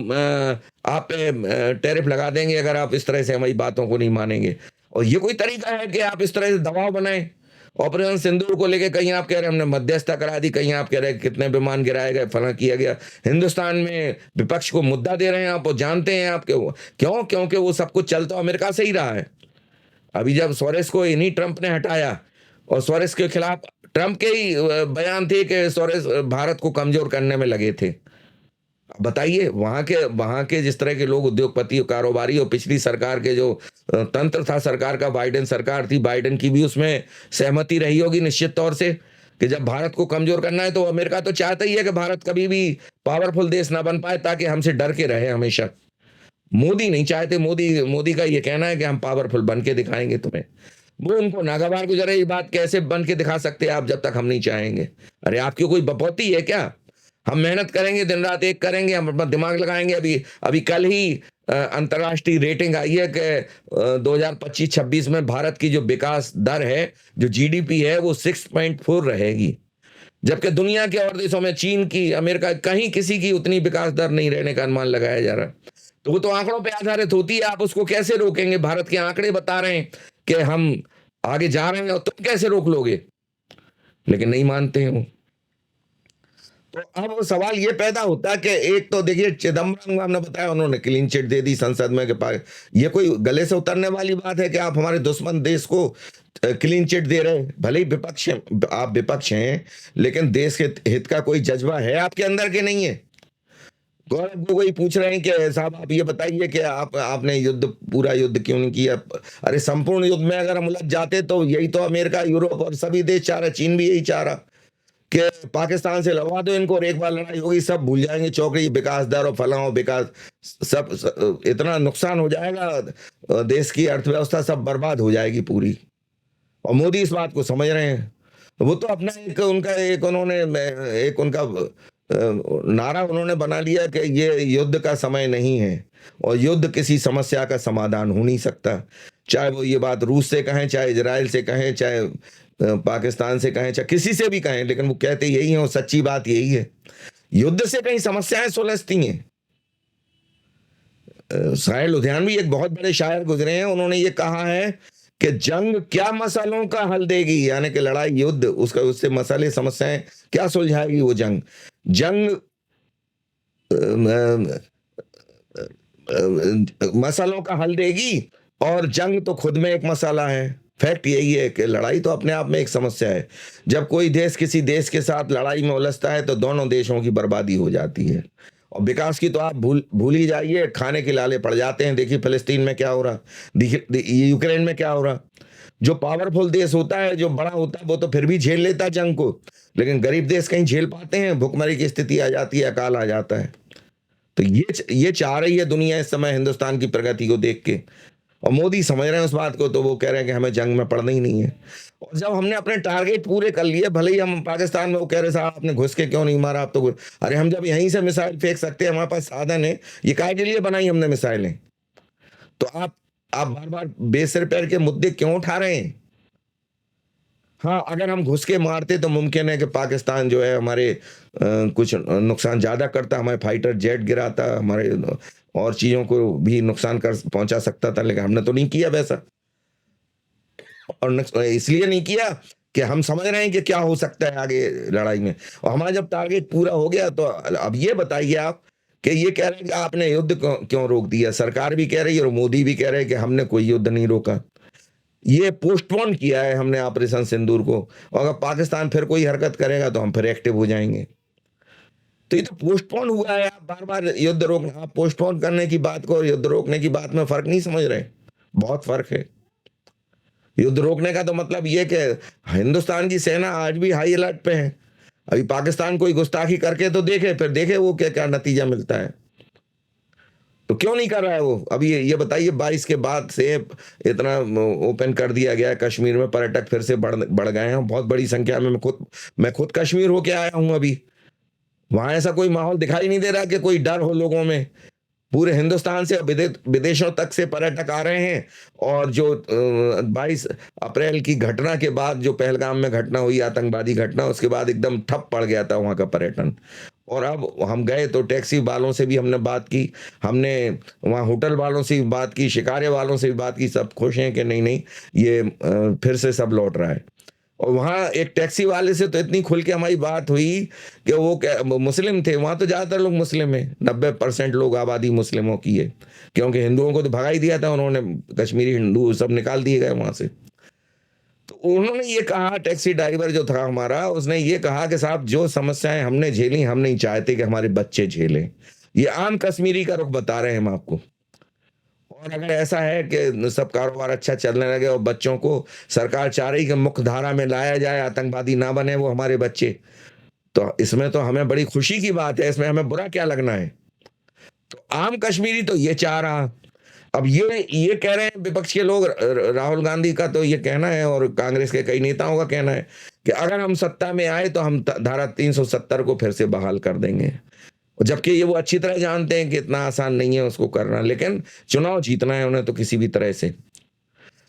आप पे टैरिफ लगा देंगे अगर आप इस तरह से हमारी बातों को नहीं मानेंगे। और ये कोई तरीका है कि आप इस तरह से दबाव बनाएँ? ऑपरेशन सिंदूर को लेके कहीं आप कह रहे हैं हमने मध्यस्थता करा दी, कहीं आप कह रहे हैं कितने विमान गिराए गए, फलाँ किया गया। हिंदुस्तान में विपक्ष को मुद्दा दे रहे हैं आप, वो जानते हैं आप क्यों? क्योंकि वो सब कुछ चल तो अमेरिका से ही रहा है। अभी जब सोरेस को इन्हीं ट्रंप ने हटाया, और सोरेस के खिलाफ ट्रंप के ही बयान थे कि सोरेस भारत को कमजोर करने में लगे थे। बताइए वहां के जिस तरह के लोग उद्योगपति और कारोबारी, और पिछली सरकार के जो तंत्र था सरकार का, बाइडेन सरकार थी, बाइडेन की भी उसमें सहमति रही होगी निश्चित तौर से कि जब भारत को कमजोर करना है तो अमेरिका तो चाहता ही है कि भारत कभी भी पावरफुल देश ना बन पाए, ताकि हमसे डर के रहे हमेशा। मोदी नहीं चाहते, मोदी का ये कहना है कि हम पावरफुल बन के दिखाएंगे तुम्हें। वो उनको नागवार गुजरे ये बात, कैसे बन के दिखा सकते हैं आप जब तक हम नहीं चाहेंगे? अरे आपकी कोई बपौती है क्या? हम मेहनत करेंगे, दिन रात एक करेंगे, हम अपना दिमाग लगाएंगे। अभी अभी कल ही अंतर्राष्ट्रीय रेटिंग आई है कि 2025-26 में भारत की जो विकास दर है, जो जीडीपी है, वो 6.4 रहेगी, जबकि दुनिया के और देशों में चीन की, अमेरिका, कहीं किसी की उतनी विकास दर नहीं रहने का अनुमान लगाया जा रहा है। तो वो तो आंकड़ों पे आधारित होती है, आप उसको कैसे रोकेंगे? भारत के आंकड़े बता रहे हैं कि हम आगे जा रहे हैं, और तुम कैसे रोक लोगे? लेकिन नहीं मानते हैं वो। तो अब वो सवाल ये पैदा होता है कि एक तो देखिए चिदम्बरम को हमने बताया, उन्होंने क्लीन चिट दे दी संसद में के पास। ये कोई गले से उतरने वाली बात है कि आप हमारे दुश्मन देश को क्लीन चिट दे रहे हैं? भले ही विपक्ष हैं, आप विपक्ष हैं, लेकिन देश के हित का कोई जज्बा है आपके अंदर के नहीं है? गौरव गोगोई पूछ रहे हैं कि साहब आप ये बताइए कि आपने पूरा युद्ध क्यों नहीं किया? अरे संपूर्ण युद्ध में अगर हम उलझ जाते तो यही तो अमेरिका, यूरोप और सभी देश चाह रहे, चीन भी यही चाह रहा कि पाकिस्तान से लड़वा दो इनको, और एक बार लड़ाई होगी सब भूल जाएंगे, चौकड़ी विकास दर और फलाओ विकास, इतना नुकसान हो जाएगा, देश की अर्थव्यवस्था सब बर्बाद हो जाएगी पूरी। और मोदी इस बात को समझ रहे हैं। वो तो अपना एक उनका नारा उन्होंने बना लिया कि ये युद्ध का समय नहीं है, और युद्ध किसी समस्या का समाधान हो नहीं सकता। चाहे वो ये बात रूस से कहें, चाहे इजराइल से कहें, चाहे पाकिस्तान से कहें, चाहे किसी से भी कहें, लेकिन वो कहते यही है, और सच्ची बात यही है। युद्ध से कहीं समस्याएं सुलझती हैं। शायर लुधियानवी एक बहुत बड़े शायर गुजरे हैं, उन्होंने ये कहा है कि जंग क्या मसलों का हल देगी, यानी कि लड़ाई, युद्ध, उससे मसले, समस्याएं क्या सुलझाएगी वो जंग? जंग मसलों का हल देगी, और जंग तो खुद में एक मसला है। फैक्ट यही है कि लड़ाई तो अपने आप में एक समस्या है। जब कोई देश किसी देश के साथ लड़ाई में उलझता है तो दोनों देशों की बर्बादी हो जाती है। और विकास की तो आप भूल ही जाइए, खाने के लाले पड़ जाते हैं। देखिए फिलिस्तीन में क्या हो रहा, देखिए यूक्रेन में क्या हो रहा। जो पावरफुल देश होता है, जो बड़ा होता है, वो तो फिर भी झेल लेता है जंग को, लेकिन गरीब देश कहीं झेल पाते हैं? भुखमरी की स्थिति आ जाती है, अकाल आ जाता है। तो ये चाह रही है दुनिया इस समय हिंदुस्तान की प्रगति को देख के, और मोदी समझ रहे हैं उस बात को, तो वो कह रहे हैं कि हमें जंग में पड़ना ही नहीं है। और जब हमने अपने टारगेट पूरे कर लिए, भले ही हम पाकिस्तान में, वो कह रहे साहब आपने घुस के क्यों नहीं मारा, आप तो अरे हम जब यहीं से मिसाइल फेंक सकते हैं, हमारे पास साधन है, ये काहे के लिए बनाई हमने मिसाइलें? तो आप बार बार बेसिर पैर के मुद्दे क्यों उठा रहे हैं? हाँ, अगर हम घुस के मारते तो मुमकिन है कि पाकिस्तान जो है हमारे कुछ नुकसान ज़्यादा करता, हमारे फाइटर जेट गिराता, हमारे और चीज़ों को भी नुकसान कर पहुंचा सकता था, लेकिन हमने तो नहीं किया वैसा। और इसलिए नहीं किया कि हम समझ रहे हैं कि क्या हो सकता है आगे लड़ाई में। और हमारा जब टारगेट पूरा हो गया, तो अब ये बताइए आप कि ये कह रहे हैं कि आपने युद्ध क्यों रोक दिया? सरकार भी कह रही है और मोदी भी कह रहे हैं कि हमने कोई युद्ध नहीं रोका, ये पोस्टपोन किया है हमने ऑपरेशन सिंदूर को, और अगर पाकिस्तान फिर कोई हरकत करेगा तो हम फिर एक्टिव हो जाएंगे। तो ये तो पोस्टपोन हुआ है। आप बार बार युद्ध रोकना, आप पोस्टपोन करने की बात को और युद्ध रोकने की बात में फर्क नहीं समझ रहे? बहुत फर्क है। युद्ध रोकने का तो मतलब ये कि हिंदुस्तान की सेना आज भी हाई अलर्ट पे है। अभी पाकिस्तान कोई गुस्ताखी करके तो देखे, फिर देखे वो क्या क्या नतीजा मिलता है। तो क्यों नहीं कर रहा है वो? अब ये बताइए, 22 के बाद से इतना ओपन कर दिया गया है, कश्मीर में पर्यटक फिर से बढ़ बढ़ गए हैं बहुत बड़ी संख्या में। मैं खुद कश्मीर होके आया हूं अभी। वहां ऐसा कोई माहौल दिखाई नहीं दे रहा कि कोई डर हो लोगों में। पूरे हिंदुस्तान से विदेशों तक से पर्यटक आ रहे हैं। और जो 22 अप्रैल की घटना के बाद, जो पहलगाम में घटना हुई, आतंकवादी घटना, उसके बाद एकदम ठप पड़ गया था वहां का पर्यटन। और अब हम गए तो टैक्सी वालों से भी हमने बात की, हमने वहाँ होटल वालों से भी बात की, शिकारे वालों से भी बात की, सब खुश हैं कि नहीं नहीं ये फिर से सब लौट रहा है। और वहाँ एक टैक्सी वाले से तो इतनी खुल के हमारी बात हुई कि वो मुस्लिम थे। वहाँ तो ज़्यादातर लोग मुस्लिम हैं, 90% लोग आबादी मुस्लिमों की है, क्योंकि हिंदुओं को तो भगा ही दिया था उन्होंने, कश्मीरी हिंदू सब निकाल दिए गए वहाँ से। तो उन्होंने ये कहा, टैक्सी ड्राइवर जो था हमारा, उसने ये कहा कि साहब जो समस्याएं हमने झेली, हम नहीं चाहते कि हमारे बच्चे झेलें। ये आम कश्मीरी का रुख बता रहे हैं हम आपको। और अगर ऐसा है कि सब कारोबार अच्छा चलने लगे और बच्चों को सरकार चाह रही कि मुख्य धारा में लाया जाए, आतंकवादी ना बने वो हमारे बच्चे, तो इसमें तो हमें बड़ी खुशी की बात है, इसमें हमें बुरा क्या लगना है? तो आम कश्मीरी तो ये चाह रहा। अब ये कह रहे हैं विपक्ष के लोग, राहुल गांधी का तो ये कहना है और कांग्रेस के कई नेताओं का कहना है कि अगर हम सत्ता में आए तो हम धारा 370 को फिर से बहाल कर देंगे। जबकि ये वो अच्छी तरह जानते हैं कि इतना आसान नहीं है उसको करना, लेकिन चुनाव जीतना है उन्हें तो किसी भी तरह से।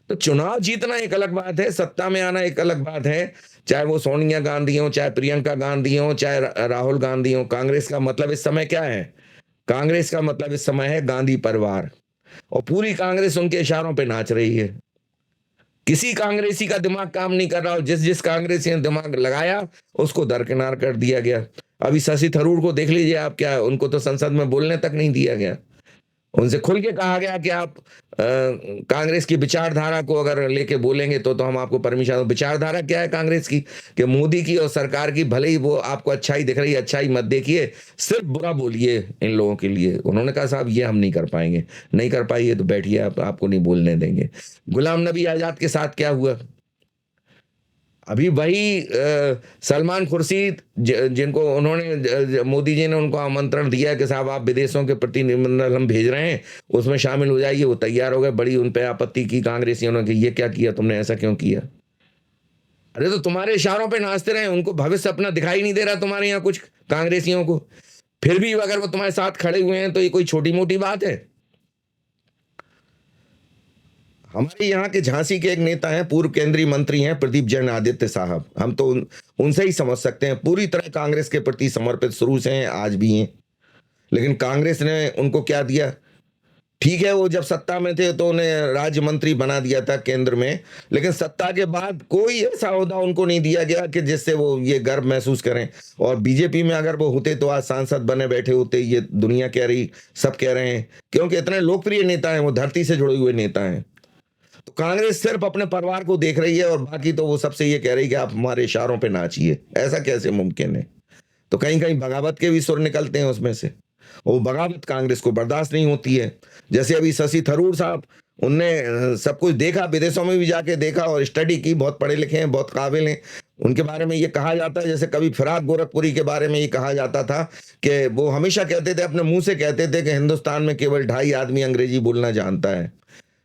तो चुनाव जीतना एक अलग बात है, सत्ता में आना एक अलग बात है। चाहे वो सोनिया गांधी हो, चाहे प्रियंका गांधी हो, चाहे राहुल गांधी हो। कांग्रेस का मतलब इस समय क्या है? कांग्रेस का मतलब इस समय है गांधी परिवार, और पूरी कांग्रेस उनके इशारों पे नाच रही है। किसी कांग्रेसी का दिमाग काम नहीं कर रहा, और जिस जिस कांग्रेसी ने दिमाग लगाया उसको दरकिनार कर दिया गया। अभी शशि थरूर को देख लीजिए आप, क्या उनको तो संसद में बोलने तक नहीं दिया गया। उनसे खुल के कहा गया कि आप कांग्रेस की विचारधारा को अगर लेके बोलेंगे तो हम आपको परमिशन। विचारधारा क्या है कांग्रेस की? कि मोदी की और सरकार की भले ही वो आपको अच्छाई दिख रही है, अच्छाई मत देखिए, सिर्फ बुरा बोलिए इन लोगों के लिए। उन्होंने कहा साहब ये हम नहीं कर पाएंगे, नहीं कर पाइए तो बैठिए, आपको नहीं बोलने देंगे। गुलाम नबी आजाद के साथ क्या हुआ? अभी वही सलमान खुर्शीद जिनको उन्होंने मोदी जी ने उनको आमंत्रण दिया कि साहब आप विदेशों के प्रतिनिधिमंडल हम भेज रहे हैं, उसमें शामिल हो जाइए, वो तैयार हो गए। बड़ी उन पे आपत्ति की कांग्रेसियों ने कि ये क्या किया तुमने, ऐसा क्यों किया? अरे तो तुम्हारे इशारों पे नाचते रहे, उनको भविष्य अपना दिखाई नहीं दे रहा तुम्हारे यहाँ कुछ कांग्रेसियों को, फिर भी अगर वो तुम्हारे साथ खड़े हुए हैं तो ये कोई छोटी मोटी बात है? हमारे यहाँ के झांसी के एक नेता हैं, पूर्व केंद्रीय मंत्री हैं, प्रदीप जैन आदित्य साहब। हम तो उनसे ही समझ सकते हैं, पूरी तरह कांग्रेस के प्रति समर्पित शुरू से हैं, आज भी हैं। लेकिन कांग्रेस ने उनको क्या दिया? ठीक है, वो जब सत्ता में थे तो उन्हें राज्य मंत्री बना दिया था केंद्र में, लेकिन सत्ता के बाद कोई ऐसा ओहदा उनको नहीं दिया गया कि जिससे वो ये गर्व महसूस करें। और बीजेपी में अगर वो होते तो आज सांसद बने बैठे होते, ये दुनिया कह रही, सब कह रहे हैं, क्योंकि इतने लोकप्रिय नेता हैं, वो धरती से जुड़े हुए नेता हैं। तो कांग्रेस सिर्फ अपने परिवार को देख रही है, और बाकी तो वो सबसे ये कह रही है कि आप हमारे इशारों पे नाचिए। ऐसा कैसे मुमकिन है? तो कहीं कहीं बगावत के भी सुर निकलते हैं उसमें से, और वो बगावत कांग्रेस को बर्दाश्त नहीं होती है। जैसे अभी शशि थरूर साहब, उनने सब कुछ देखा, विदेशों में भी जाके देखा और स्टडी की, बहुत पढ़े लिखे हैं, बहुत काबिल हैं। उनके बारे में ये कहा जाता है, जैसे कभी फिराक गोरखपुरी के बारे में ये कहा जाता था कि वो हमेशा कहते थे, अपने मुंह से कहते थे कि हिंदुस्तान में केवल 2.5 आदमी अंग्रेजी बोलना जानता है।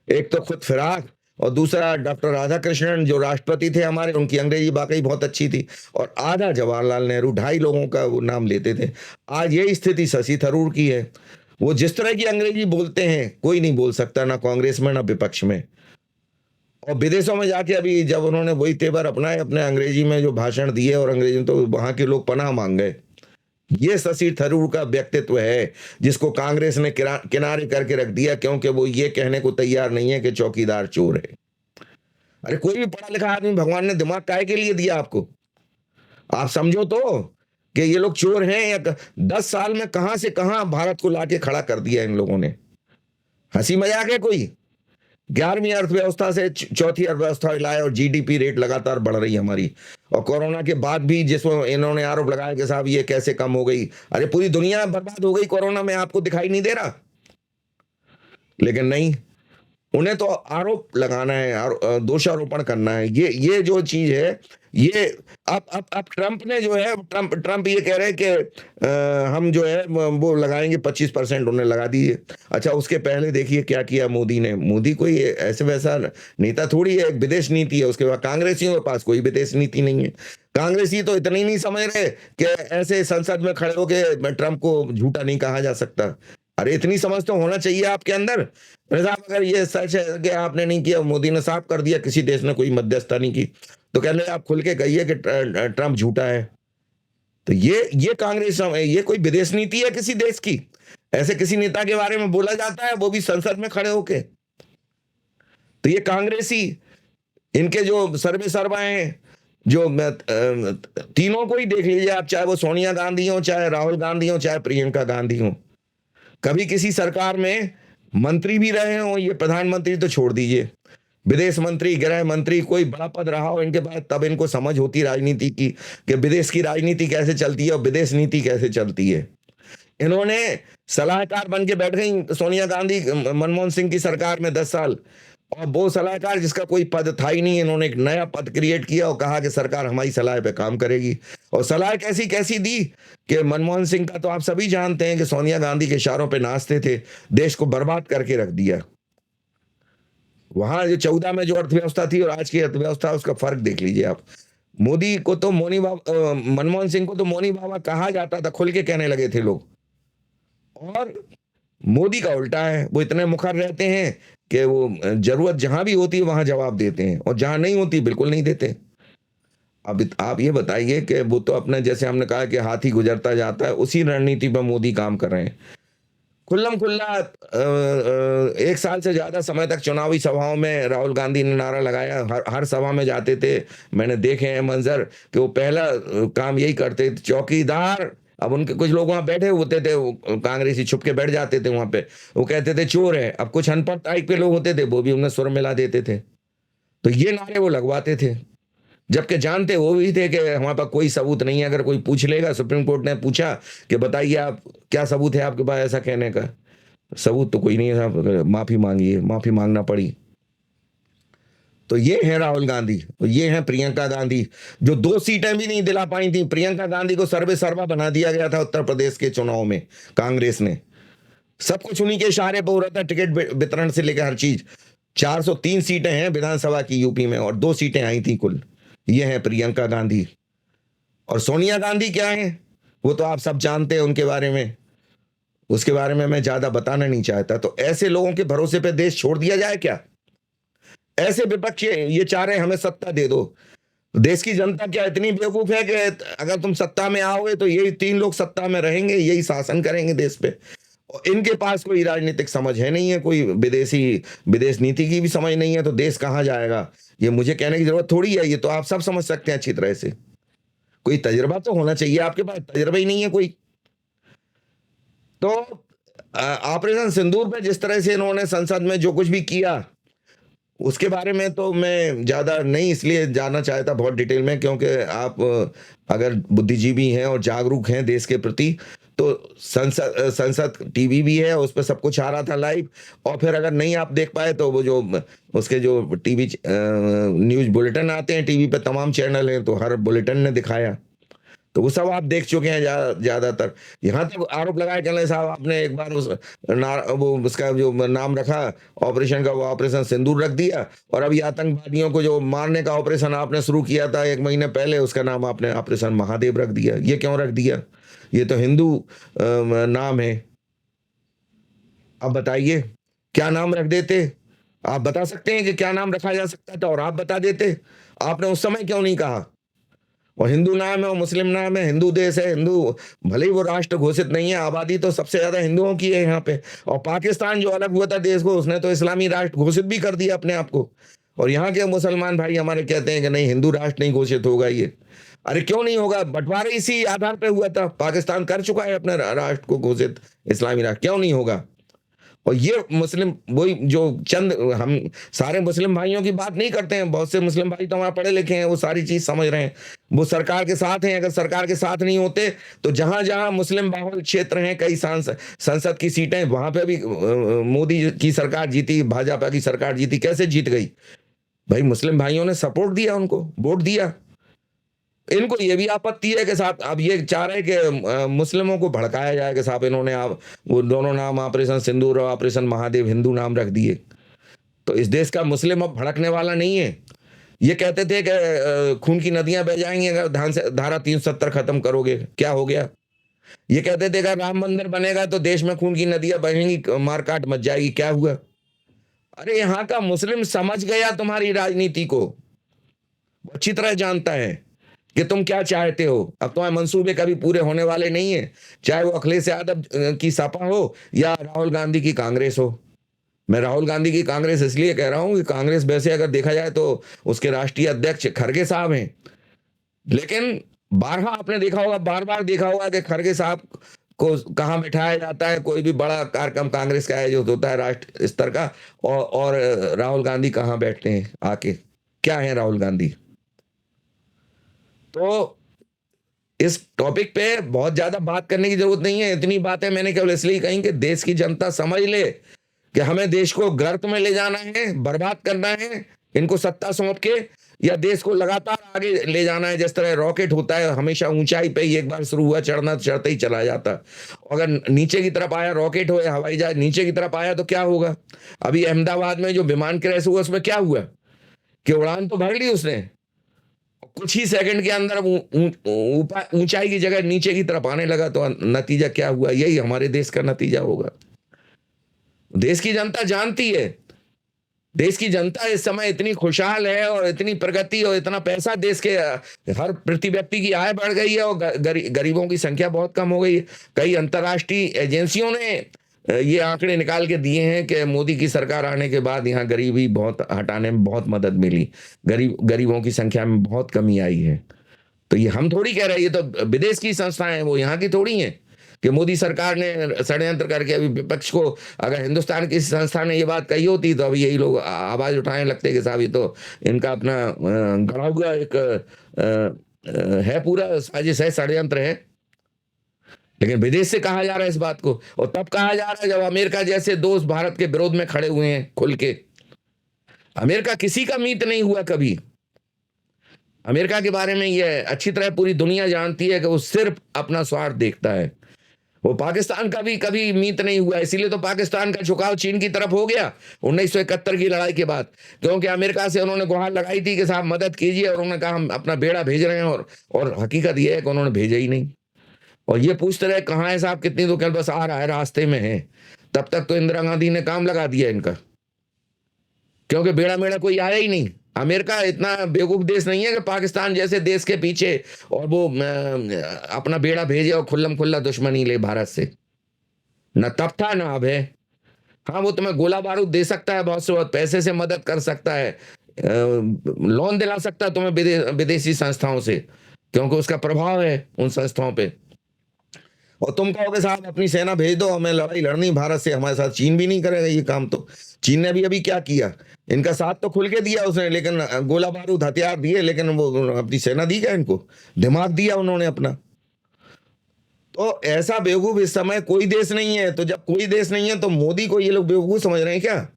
एक तो खुद फिराक, और दूसरा डॉक्टर राधाकृष्णन जो राष्ट्रपति थे हमारे, उनकी अंग्रेजी वाकई बहुत अच्छी थी। और आधा जवाहरलाल नेहरू, 2.5 लोगों का वो नाम लेते थे। आज यही स्थिति शशि थरूर की है। वो जिस तरह की अंग्रेजी बोलते हैं कोई नहीं बोल सकता, ना कांग्रेस में ना विपक्ष में। और विदेशों में जाके अभी जब उन्होंने वही तेवर अपनाए, अपने अंग्रेजी में जो भाषण दिए, और अंग्रेजी में तो वहां के लोग पनाह मांग गए। ये शशि थरूर का व्यक्तित्व है जिसको कांग्रेस ने किनारे करके रख दिया, क्योंकि वो ये कहने को तैयार नहीं है कि चौकीदार चोर है। अरे कोई भी पढ़ा लिखा आदमी, भगवान ने दिमाग काहे के लिए दिया आपको? आप समझो तो कि ये लोग चोर हैं, या 10 साल में कहां से कहां भारत को लाके खड़ा कर दिया इन लोगों ने। हंसी मजाक है कोई? 11वीं अर्थव्यवस्था से चौथी अर्थव्यवस्था लाए, और जीडीपी रेट लगातार बढ़ रही है हमारी। और कोरोना के बाद भी जिसमें इन्होंने आरोप लगाया कि साहब ये कैसे कम हो गई, अरे पूरी दुनिया बर्बाद हो गई कोरोना में, आपको दिखाई नहीं दे रहा? लेकिन नहीं, उन्हें तो आरोप लगाना है, दोषारोपण करना है। ये जो चीज है, ये अब ट्रंप ने जो है, ट्रंप ये कह रहे हैं कि हम जो है वो लगाएंगे 25%, उन्हें लगा दीजिए। अच्छा, उसके पहले देखिए क्या किया मोदी ने। मोदी कोई ऐसे वैसा नेता थोड़ी है, एक विदेश नीति है उसके बाद। कांग्रेसियों के पास कोई विदेश नीति नहीं है। कांग्रेसी तो इतनी नहीं समझ रहे कि ऐसे संसद में खड़े होकर ट्रंप को झूठा नहीं कहा जा सकता। अरे इतनी समझ तो होना चाहिए आपके अंदर। साहब अगर ये सच है कि आपने नहीं किया, मोदी ने साफ कर दिया किसी देश ने कोई मध्यस्थता नहीं की, तो कहने आप खुल के कहिए कि ट्रंप झूठा है। तो ये कांग्रेस, ये कोई विदेश नीति है किसी देश की? ऐसे किसी नेता के बारे में बोला जाता है, वो भी संसद में खड़े होके? तो ये कांग्रेसी, इनके जो सर्वे सर्वा हैं, जो तीनों को ही देख लीजिए आप, चाहे वो सोनिया गांधी हो, चाहे राहुल गांधी हो, चाहे प्रियंका गांधी हो, कभी किसी सरकार में मंत्री भी रहे हो, ये प्रधानमंत्री तो छोड़ दीजिए, विदेश मंत्री, गृह मंत्री, कोई बड़ा पद रहा हो इनके पास, तब इनको समझ होती राजनीति की कि विदेश की राजनीति कैसे चलती है और विदेश नीति कैसे चलती है। इन्होंने सलाहकार बन के बैठ गई सोनिया गांधी मनमोहन सिंह की सरकार में 10 साल, और वो सलाहकार जिसका कोई पद था ही नहीं, इन्होंने एक नया पद क्रिएट किया और कहा कि सरकार हमारी सलाह पे काम करेगी। और सलाह कैसी कैसी दी कि मनमोहन सिंह का तो आप सभी जानते हैं कि सोनिया गांधी के इशारों पे नाचते थे, देश को बर्बाद करके रख दिया। वहां जो 14 में जो अर्थव्यवस्था थी और आज की अर्थव्यवस्था, उसका फर्क देख लीजिए आप। मोदी को तो मनमोहन सिंह को तो मोनी बाबा कहा जाता था, खुल के कहने लगे थे लोग। और मोदी का उल्टा है, वो इतने मुखर रहते हैं कि वो जरूरत जहां भी होती है वहां जवाब देते हैं, और जहां नहीं होती बिल्कुल नहीं देते। अब आप ये बताइए कि वो तो अपने, जैसे हमने कहा कि हाथी गुजरता जाता है, उसी रणनीति पर मोदी काम कर रहे हैं। खुल्लम खुल्ला 1 साल से ज्यादा समय तक चुनावी सभाओं में राहुल गांधी ने नारा लगाया, हर सभा में जाते थे। मैंने देखे हैं मंजर कि वो पहला काम यही करते थे, चौकीदार। अब उनके कुछ लोग वहां बैठे होते थे, कांग्रेसी छुप के बैठ जाते थे वहां पे, वो कहते थे चोर है। अब कुछ अनपढ़ टाइप के लोग होते थे, वो भी उन्हें सुर मिला देते थे। तो ये नारे वो लगवाते थे, जबकि जानते वो भी थे कि हमारे पास कोई सबूत नहीं है। अगर कोई पूछ लेगा, सुप्रीम कोर्ट ने पूछा कि बताइए आप क्या सबूत है आपके पास ऐसा कहने का, सबूत तो कोई नहीं है साहब, माफी मांगिए, माफी मांगना पड़ी। तो ये है राहुल गांधी और ये है प्रियंका गांधी, जो 2 सीटें भी नहीं दिला पाई थी। प्रियंका गांधी को सर्वे सर्वा बना दिया गया था उत्तर प्रदेश के चुनाव में कांग्रेस ने। सब कुछ उन्हीं के इशारे पर हो रहा था, टिकट वितरण से लेकर हर चीज। 403 सीटें हैं विधानसभा की यूपी में, और 2 सीटें आई थी कुल। ये है प्रियंका गांधी। और सोनिया गांधी क्या है वो तो आप सब जानते हैं उनके बारे में, उसके बारे में मैं ज्यादा बताना नहीं चाहता। तो ऐसे लोगों के भरोसे पे देश छोड़ दिया जाए क्या? ऐसे विपक्ष ये चाह रहे हैं हमें सत्ता दे दो। देश की जनता क्या इतनी बेवकूफ है कि अगर तुम सत्ता में आओगे तो यही 3 लोग सत्ता में रहेंगे, यही शासन करेंगे देश पे? और इनके पास कोई राजनीतिक समझ है नहीं है, कोई विदेश नीति की भी समझ नहीं है, तो देश कहां जाएगा? ये मुझे कहने की जरूरत थोड़ी है, ये तो आप सब समझ सकते हैं अच्छी तरह से। कोई तजुर्बा तो होना चाहिए आपके पास, तजुर्बा ही नहीं है कोई। तो ऑपरेशन सिंदूर पे जिस तरह से इन्होंने संसद में जो कुछ भी किया, उसके बारे में तो मैं ज्यादा नहीं इसलिए जानना चाहता बहुत डिटेल में, क्योंकि आप अगर बुद्धिजीवी हैं और जागरूक हैं देश के प्रति, तो संसद टीवी भी है, उस पर सब कुछ आ रहा था लाइव। और फिर अगर नहीं आप देख पाए तो वो जो उसके जो टीवी न्यूज बुलेटिन आते हैं टीवी पे, तमाम चैनल हैं, तो हर बुलेटिन ने दिखाया, तो वो सब आप देख चुके हैं ज्यादातर। यहाँ तक आरोप लगाए चले साहब, आपने एक बार वो उसका जो नाम रखा ऑपरेशन का, वो ऑपरेशन सिंदूर रख दिया, और अभी आतंकवादियों को जो मारने का ऑपरेशन आपने शुरू किया था 1 महीने पहले, उसका नाम आपने ऑपरेशन महादेव रख दिया। ये क्यों रख दिया? ये तो हिंदू नाम है। अब बताइए क्या नाम रख देते? आप बता सकते हैं कि क्या नाम रखा जा सकता था और आप बता देते? आपने उस समय क्यों नहीं कहा? और हिंदू नाम है और मुस्लिम नाम है, हिंदू देश है, हिंदू भले ही वो राष्ट्र घोषित नहीं है, आबादी तो सबसे ज्यादा हिंदुओं की है यहाँ पे। और पाकिस्तान जो अलग हुआ था देश को, उसने तो इस्लामी राष्ट्र घोषित भी कर दिया अपने आप को। और यहाँ के मुसलमान भाई हमारे कहते हैं कि नहीं, हिंदू राष्ट्र नहीं घोषित होगा ये। अरे क्यों नहीं होगा? बंटवारा इसी आधार पे हुआ था, पाकिस्तान कर चुका है अपने राष्ट्र को घोषित, इस्लामी राष्ट्र, क्यों नहीं होगा? और ये मुस्लिम, वही जो चंद, हम सारे मुस्लिम भाइयों की बात नहीं करते हैं, बहुत से मुस्लिम भाई तो हमारे पढ़े लिखे हैं, वो सारी चीज समझ रहे हैं, वो सरकार के साथ हैं। अगर सरकार के साथ नहीं होते तो जहां जहां मुस्लिम बाहुल क्षेत्र हैं, कई संसद की सीटें, वहां पे भी मोदी की सरकार जीती, भाजपा की सरकार जीती। कैसे जीत गई भाई? मुस्लिम भाइयों ने सपोर्ट दिया, उनको वोट दिया। इनको ये भी आपत्ति है कि साहब अब ये चाह रहे हैं कि मुस्लिमों को भड़काया जाए कि साहब इन्होंने आप वो दोनों नाम ऑपरेशन सिंदूर और ऑपरेशन महादेव हिंदू नाम रख दिए। तो इस देश का मुस्लिम अब भड़कने वाला नहीं है। ये कहते थे कि खून की नदियां बह जाएंगी अगर धारा 370 खत्म करोगे। क्या हो गया? ये कहते थे अगर राम मंदिर बनेगा तो देश में खून की नदियां बहेंगी, मारकाट मच जाएगी। क्या हुआ? अरे यहाँ का मुस्लिम समझ गया तुम्हारी राजनीति को, वो अच्छी तरह जानता है कि तुम क्या चाहते हो। अब तुम्हारे मंसूबे कभी पूरे होने वाले नहीं है, चाहे वो अखिलेश यादव की सपा हो या राहुल गांधी की कांग्रेस हो। मैं राहुल गांधी की कांग्रेस इसलिए कह रहा हूं कि कांग्रेस वैसे अगर देखा जाए तो उसके राष्ट्रीय अध्यक्ष खड़गे साहब हैं, लेकिन बारहा आपने देखा होगा, बार बार देखा होगा कि खड़गे साहब को कहाँ बिठाया जाता है। कोई भी बड़ा कार्यक्रम कांग्रेस का आयोजित होता है राष्ट्र स्तर का, और राहुल गांधी कहाँ बैठते हैं आके। क्या है राहुल गांधी? तो इस टॉपिक पे बहुत ज्यादा बात करने की जरूरत नहीं है। इतनी बातें मैंने केवल इसलिए कही कि देश की जनता समझ ले कि हमें देश को गर्त में ले जाना है, बर्बाद करना है इनको सत्ता सौंप के, या देश को लगातार आगे ले जाना है। जिस तरह रॉकेट होता है हमेशा ऊंचाई पे ही एक बार शुरू हुआ चढ़ना, चढ़ते ही चला जाता। अगर नीचे की तरफ आया रॉकेट हो या हवाई जहाज नीचे की तरफ आया तो क्या होगा? अभी अहमदाबाद में जो विमान क्रैश हुआ उसमें क्या हुआ कि उड़ान तो भर ली उसने, कुछ ही सेकंड के अंदर ऊंचाई की जगह नीचे की तरफ आने लगा। तो नतीजा क्या हुआ? यही हमारे देश का नतीजा होगा। देश की जनता जानती है, देश की जनता इस समय इतनी खुशहाल है और इतनी प्रगति और इतना पैसा देश के हर प्रति व्यक्ति की आय बढ़ गई है और गरीबों की संख्या बहुत कम हो गई है। कई अंतर्राष्ट्रीय एजेंसियों ने ये आंकड़े निकाल के दिए हैं कि मोदी की सरकार आने के बाद यहाँ गरीबी बहुत हटाने में बहुत मदद मिली, गरीबों की संख्या में बहुत कमी आई है। तो ये हम थोड़ी कह रहे हैं, ये तो विदेश की संस्थाएं हैं, वो यहाँ की थोड़ी हैं कि मोदी सरकार ने षड्यंत्र करके अभी विपक्ष को, अगर हिंदुस्तान की संस्था ने ये बात कही होती तो अभी यही लोग आवाज उठाने लगते कि साहब ये तो इनका अपना गढ़ा हुआ एक है, पूरा साजिश है, षड्यंत्र है। लेकिन विदेश से कहा जा रहा है इस बात को, और तब कहा जा रहा है जब अमेरिका जैसे दोस्त भारत के विरोध में खड़े हुए हैं खुल के। अमेरिका किसी का मित्र नहीं हुआ कभी। अमेरिका के बारे में यह अच्छी तरह पूरी दुनिया जानती है कि वो सिर्फ अपना स्वार्थ देखता है। वो पाकिस्तान का भी कभी मित्र नहीं हुआ, इसीलिए तो पाकिस्तान का झुकाव चीन की तरफ हो गया 1971 की लड़ाई के बाद, क्योंकि अमेरिका से उन्होंने गुहार लगाई थी कि साहब मदद कीजिए, और उन्होंने कहा हम अपना बेड़ा भेज रहे हैं, और हकीकत यह है कि उन्होंने भेजा ही नहीं। और ये पूछते रहे कहाँ है साहब, कितनी तो कल बस आ रहा है, रास्ते में है। तब तक तो इंदिरा गांधी ने काम लगा दिया इनका, क्योंकि बेड़ा मेड़ा कोई आया ही नहीं। अमेरिका इतना बेवकूफ देश नहीं है कि पाकिस्तान जैसे देश के पीछे और वो अपना बेड़ा भेजे और खुल्लम खुल्ला दुश्मनी ले भारत से। न तब था ना अब है। हाँ, वो तुम्हें गोला बारूद दे सकता है, बहुत से बहुत पैसे से मदद कर सकता है, लोन दिला सकता है तुम्हें विदेशी संस्थाओं से, क्योंकि उसका प्रभाव है उन संस्थाओं पे। और तुम कहोगे साहब अपनी सेना भेज दो, हमें लड़ाई लड़नी भारत से, हमारे साथ चीन भी नहीं करेगा ये काम। तो चीन ने भी अभी क्या किया, इनका साथ तो खुल के दिया उसने, लेकिन गोला बारूद हथियार दिए, लेकिन वो अपनी सेना दी क्या इनको, दिमाग दिया उन्होंने अपना। तो ऐसा बेवकूफ इस समय कोई देश नहीं है। तो जब कोई देश नहीं है तो मोदी को ये लोग बेवकूफ समझ रहे हैं क्या?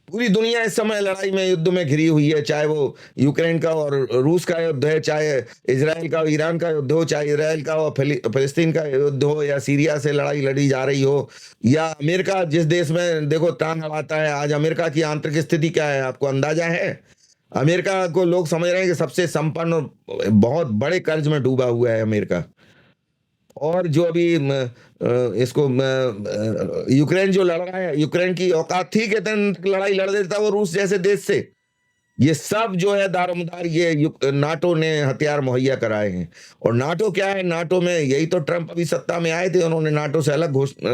पूरी दुनिया इस समय लड़ाई में, युद्ध में घिरी हुई है, चाहे वो यूक्रेन का और रूस का युद्ध है, चाहे इजराइल का और ईरान का युद्ध हो, चाहे इजराइल का और फिलिस्तीन का युद्ध हो, या सीरिया से लड़ाई लड़ी जा रही हो, या अमेरिका जिस देश में देखो तान अड़ाता है। आज अमेरिका की आंतरिक स्थिति क्या है आपको अंदाजा है? अमेरिका को लोग समझ रहे हैं कि सबसे संपन्न और बहुत बड़े कर्ज में डूबा हुआ है अमेरिका। और जो अभी इसको यूक्रेन जो लड़ रहा है, यूक्रेन की औकात थी कि लड़ाई लड़ देता वो रूस जैसे देश से। ये सब जो है दारोमदार ये नाटो ने हथियार मुहैया कराए हैं। और नाटो क्या है, नाटो में यही तो ट्रंप अभी सत्ता में आए थे, उन्होंने नाटो से अलग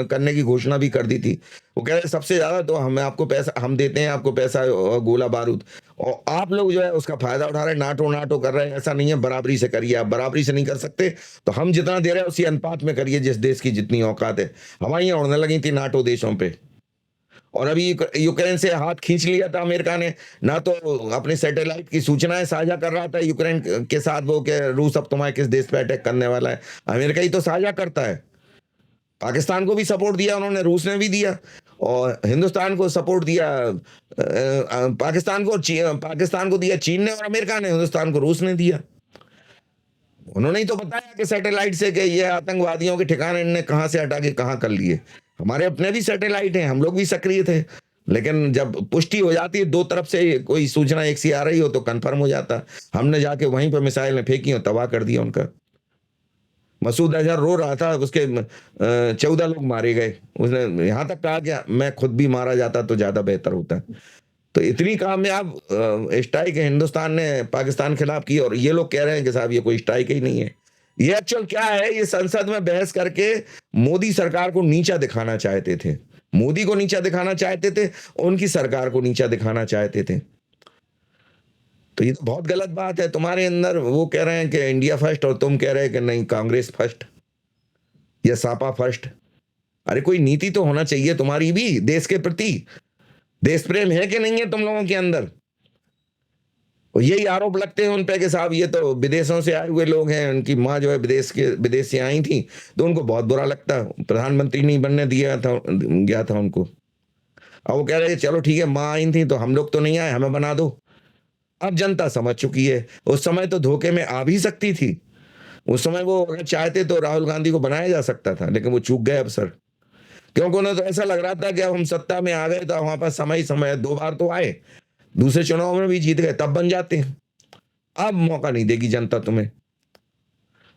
करने की घोषणा भी कर दी थी। वो कह रहे सबसे ज्यादा तो हमें आपको पैसा, हम देते हैं आपको पैसा और गोला बारूद, और आप लोग जो है उसका फायदा उठा रहे हैं, नाटो नाटो कर रहे हैं। ऐसा नहीं है, बराबरी से करिए। आप बराबरी से नहीं कर सकते तो हम जितना दे रहे हैं उसी अनुपात में करिए जिस देश की जितनी औकात है। हमारी यहाँ उड़ने लगी थी नाटो देशों पे, और अभी यूक्रेन से हाथ खींच लिया था अमेरिका ने। ना तो अपने सैटेलाइट की सूचनाएं साझा कर रहा था यूक्रेन के साथ वो कि रूस अब तुम्हारे किस देश पे अटैक करने वाला है, अमेरिका ही तो साझा करता है। पाकिस्तान को भी सपोर्ट दिया उन्होंने, रूस ने भी दिया, और हिंदुस्तान को सपोर्ट दिया, पाकिस्तान को दिया चीन ने, और अमेरिका ने, हिंदुस्तान को रूस ने दिया। उन्होंने ही तो बताया कि सैटेलाइट से कि ये आतंकवादियों के ठिकाने इनने कहां से हटा के कहां कर लिए। हमारे अपने भी सैटेलाइट हैं, हम लोग भी सक्रिय थे, लेकिन जब पुष्टि हो जाती है दो तरफ से, कोई सूचना एक सी आ रही हो तो कंफर्म हो जाता। हमने जाके वहीं पर मिसाइलें फेंकी और तबाह कर दिया उनका। मसूद अजहर रो रहा था, उसके 14 लोग मारे गए, उसने यहां तक कहा कि मैं खुद भी मारा जाता तो ज्यादा बेहतर होता। तो इतनी कामयाब स्ट्राइक हिंदुस्तान ने पाकिस्तान खिलाफ की, और ये लोग कह रहे हैं कि साहब ये कोई स्ट्राइक ही नहीं है। ये एक्चुअल क्या है, ये संसद में बहस करके मोदी सरकार को नीचा दिखाना चाहते थे। मोदी को नीचा दिखाना चाहते थे, उनकी सरकार को नीचा दिखाना चाहते थे। तो ये तो बहुत गलत बात है। तुम्हारे अंदर वो कह रहे हैं कि इंडिया फर्स्ट, और तुम कह रहे हैं कि नहीं कांग्रेस फर्स्ट या सापा फर्स्ट। अरे कोई नीति तो होना चाहिए तुम्हारी भी देश के प्रति। देश प्रेम है कि नहीं है तुम लोगों के अंदर? और यही आरोप लगते हैं उन पे कि साहब ये तो विदेशों से आए हुए लोग हैं, उनकी माँ जो है विदेश से आई थी, तो उनको बहुत बुरा लगता, प्रधानमंत्री नहीं बनने दिया था, गया था उनको। अब वो कह रहे हैं चलो ठीक है, माँ आई थी तो हम लोग तो नहीं आए, हमें बना दो। अब जनता समझ चुकी है, उस समय तो धोखे में आ भी सकती थी। उस समय वो अगर चाहते तो राहुल गांधी को बनाया जा सकता था, लेकिन वो चूक गए अवसर, क्योंकि उन्हें तो ऐसा लग रहा था कि अब हम सत्ता में आ गए तो वहां पर समय समय 2 बार तो आए, दूसरे चुनाव में भी जीत गए, तब बन जाते हैं। अब मौका नहीं देगी जनता तुम्हें।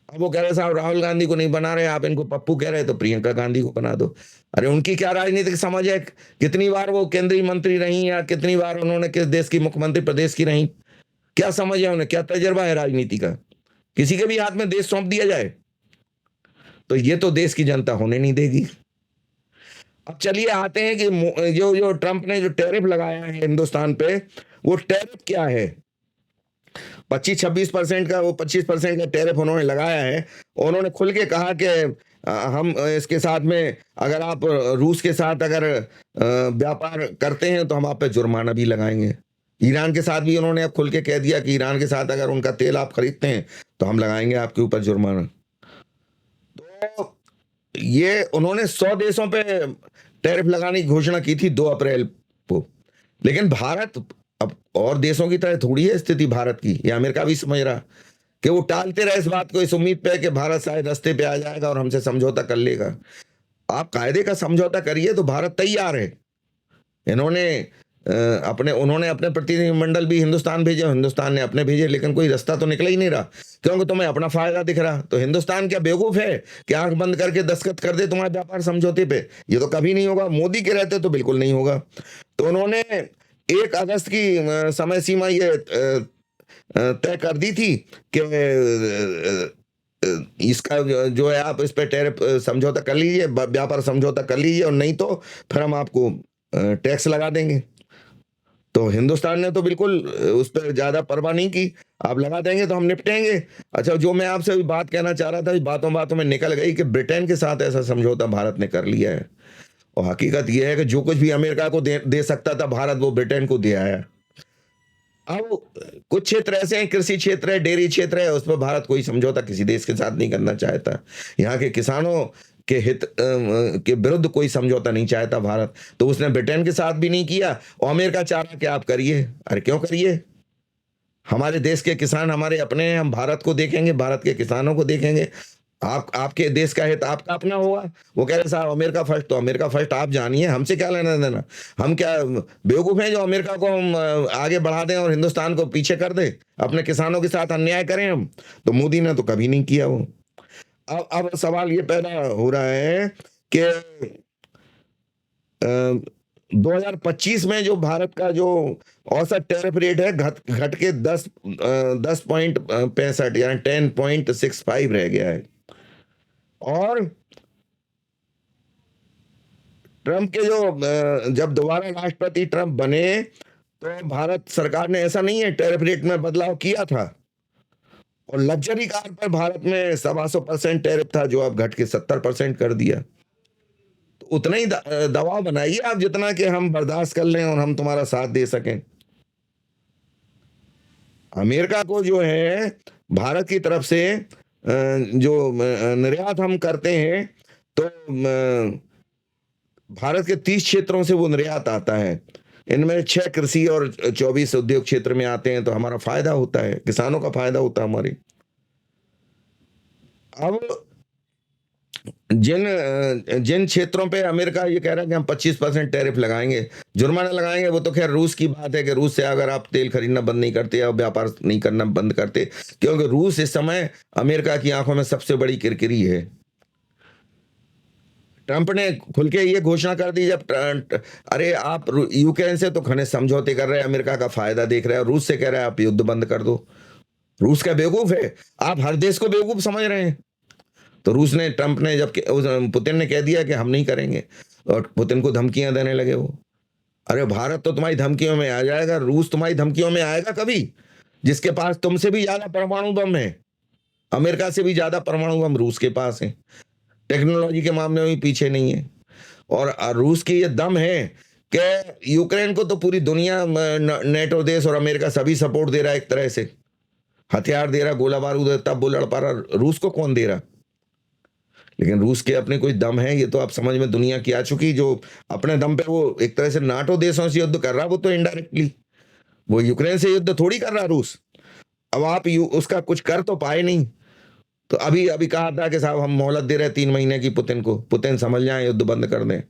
अब वो कह रहे साहब राहुल गांधी को नहीं बना रहे, आप इनको पप्पू कह रहे तो प्रियंका गांधी को बना दो। अरे उनकी क्या राजनीतिक समझ है? कितनी बार वो केंद्रीय मंत्री रही, या कितनी बार उन्होंने किस देश की मुख्यमंत्री प्रदेश की रही? क्या समझ है उन्हें? क्या तजर्बा है राजनीति का? किसी के भी हाथ में देश सौंप दिया जाए तो ये तो देश की जनता होने नहीं देगी। अब चलिए आते हैं कि जो ट्रंप ने जो टैरिफ लगाया है हिंदुस्तान पे, वो टैरिफ क्या है? 25-26% का, वो 25% का टैरिफ उन्होंने लगाया है। उन्होंने खुल के कहा कि हम इसके साथ में, अगर आप रूस के साथ अगर व्यापार करते हैं तो हम आप पे जुर्माना भी लगाएंगे। ईरान के साथ भी उन्होंने अब खुल के कह दिया कि ईरान के साथ अगर उनका तेल आप खरीदते हैं तो हम लगाएंगे आपके ऊपर जुर्माना। तो ये उन्होंने 100 देशों पे टैरिफ लगाने की घोषणा की थी 2 अप्रैल को। लेकिन भारत अब और देशों की तरह थोड़ी है स्थिति भारत की, या अमेरिका भी समझ रहा कि वो टालते रहे इस बात को, इस उम्मीद पे कि भारत शायद रास्ते पे आ जाएगा और हमसे समझौता कर लेगा। आप कायदे का समझौता करिए तो भारत तैयार है। उन्होंने अपने प्रतिनिधिमंडल भी हिंदुस्तान भेजे, हिंदुस्तान ने अपने भेजे, लेकिन कोई रास्ता तो निकला ही नहीं रहा, क्योंकि तुम्हें अपना फायदा दिख रहा। तो हिंदुस्तान क्या बेवकूफ है कि आंख बंद करके दस्तखत कर दे तुम्हारे व्यापार समझौते पे? ये तो कभी नहीं होगा, मोदी के रहते तो बिल्कुल नहीं होगा। तो उन्होंने 1 अगस्त की समय सीमा ये तय कर दी थी कि इसका जो है आप इस पे टैरिफ समझौता कर लीजिए, व्यापार समझौता कर लीजिए, और नहीं तो फिर हम आपको टैक्स लगा देंगे। तो हिंदुस्तान ने तो बिल्कुल उस पर ज्यादा परवाह नहीं की, आप लगा देंगे तो हम निपटेंगे। अच्छा, जो मैं आपसे बात कहना चाह रहा था, बातों बातों में निकल गई कि ब्रिटेन के साथ ऐसा समझौता भारत ने कर लिया है, और हकीकत यह है कि जो कुछ भी अमेरिका को दे सकता था भारत, वो ब्रिटेन को दे आया। अब कुछ क्षेत्र ऐसे हैं, कृषि क्षेत्र है, डेयरी क्षेत्र है, उस पर भारत कोई समझौता किसी देश के साथ नहीं करना चाहता। यहाँ के किसानों के हित के विरुद्ध कोई समझौता नहीं चाहता भारत, तो उसने ब्रिटेन के साथ भी नहीं किया। और अमेरिका चाह रहा कि आप करिए। अरे क्यों करिए? हमारे देश के किसान हमारे अपने हैं, हम भारत को देखेंगे, भारत के किसानों को देखेंगे। आपके देश का हित आपका अपना होगा। वो कह रहे साहब अमेरिका फर्स्ट, तो अमेरिका फर्स्ट आप जानिए, हमसे क्या लेना देना? हम क्या बेवकूफ हैं जो अमेरिका को हम आगे बढ़ा दें और हिंदुस्तान को पीछे कर दें, अपने किसानों के साथ अन्याय करें हम? तो मोदी ने तो कभी नहीं किया वो। अब सवाल ये पैदा हो रहा है कि 2025 में जो भारत का जो औसत टैरिफ रेट है घट के 10.65 यानी 10.65 रह गया है। और ट्रंप के जब दोबारा राष्ट्रपति ट्रंप बने तो भारत सरकार ने ऐसा नहीं है टैरिफ रेट में बदलाव किया था, और लग्जरी कार पर भारत में 125% टैरिफ था, जो अब घट के 70% कर दिया। तो उतना ही दबाव बनाइए आप जितना कि हम बर्दाश्त कर लें और हम तुम्हारा साथ दे सकें। अमेरिका को जो है भारत की तरफ से जो निर्यात हम करते हैं, तो भारत के 30 क्षेत्रों से वो निर्यात आता है। इनमें 6 कृषि और 24 उद्योग क्षेत्र में आते हैं, तो हमारा फायदा होता है, किसानों का फायदा होता है हमारी। अब जिन क्षेत्रों पे अमेरिका ये कह रहा है कि हम 25% टैरिफ लगाएंगे, जुर्माना लगाएंगे, वो तो खैर रूस की बात है कि रूस से अगर आप तेल खरीदना बंद नहीं करते या व्यापार नहीं करना बंद करते, क्योंकि रूस इस समय अमेरिका की आंखों में सबसे बड़ी किरकिरी है। ट्रंप ने खुल के ये घोषणा कर दी, अरे आप यूक्रेन से तो घने समझौते कर रहे हैं, अमेरिका का फायदा देख रहे हैं, रूस से कह रहे हैं आप युद्ध बंद कर दो। रूस क्या बेवकूफ है? आप हर देश को बेवकूफ समझ रहे हैं। तो ट्रंप ने जब पुतिन ने कह दिया कि हम नहीं करेंगे, और पुतिन को धमकियां देने लगे वो। अरे भारत तो तुम्हारी धमकियों में आ जाएगा, रूस तुम्हारी धमकियों में आएगा कभी, जिसके पास तुमसे भी ज्यादा परमाणु बम है। अमेरिका से भी ज्यादा परमाणु बम रूस के पास है, टेक्नोलॉजी के मामले में भी पीछे नहीं है। और रूस की ये दम है कि यूक्रेन को तो पूरी दुनिया, नेटो देश और अमेरिका सभी सपोर्ट दे रहा है, एक तरह से हथियार दे रहा, गोला बारूद है, तब वो लड़ पा रहा। रूस को कौन दे रहा? लेकिन रूस के अपने कोई दम है, ये तो आप समझ में दुनिया की आ चुकी। जो अपने दम पे वो एक तरह से नाटो देशों से युद्ध कर रहा, वो तो इनडायरेक्टली वो यूक्रेन से युद्ध थोड़ी कर रहा रूस। अब आप उसका कुछ कर तो पाए नहीं। तो अभी अभी कहा था कि साहब हम मोहलत दे रहे 3 महीने की पुतिन को, पुतिन समझ जाए, युद्ध बंद कर दें।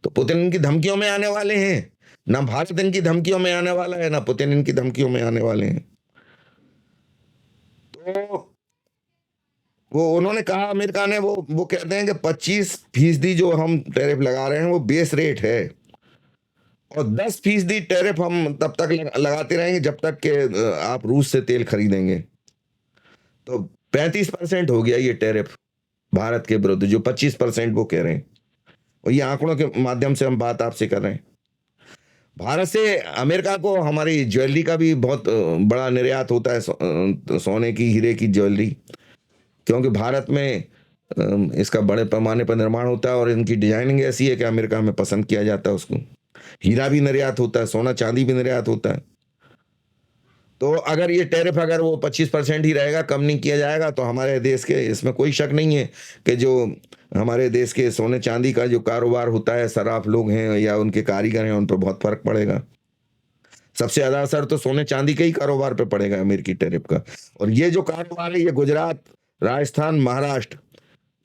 तो पुतिन इनकी धमकियों में आने वाले हैं। ना भारत इनकी धमकियों में आने वाला है, ना पुतिन इनकी धमकियों में आने वाले हैं। तो वो उन्होंने कहा, अमेरिका ने, वो कहते हैं कि 25% जो हम टैरिफ लगा रहे हैं वो बेस रेट है, और 10% टैरिफ हम तब तक लगाते रहेंगे जब तक कि आप रूस से तेल खरीदेंगे। तो 35% हो गया ये टैरिफ भारत के विरुद्ध, जो 25% वो कह रहे हैं। और ये आंकड़ों के माध्यम से हम बात आपसे कर रहे हैं। भारत से अमेरिका को हमारी ज्वेलरी का भी बहुत बड़ा निर्यात होता है, सोने की, हीरे की ज्वेलरी, क्योंकि भारत में इसका बड़े पैमाने पर निर्माण होता है और इनकी डिजाइनिंग ऐसी है कि अमेरिका में पसंद किया जाता है उसको। हीरा भी निर्यात होता है, सोना चांदी भी निर्यात होता है। तो अगर ये टैरिफ अगर वो 25% ही रहेगा, कम नहीं किया जाएगा, तो हमारे देश के, इसमें कोई शक नहीं है कि जो हमारे देश के सोने चांदी का जो कारोबार होता है, सराफ लोग हैं या उनके कारीगर हैं, उन पर बहुत फर्क पड़ेगा। सबसे ज्यादा असर तो सोने चांदी के ही कारोबार पे पड़ेगा अमेरिकी टैरिफ का। और ये जो कारोबार है, ये गुजरात, राजस्थान, महाराष्ट्र,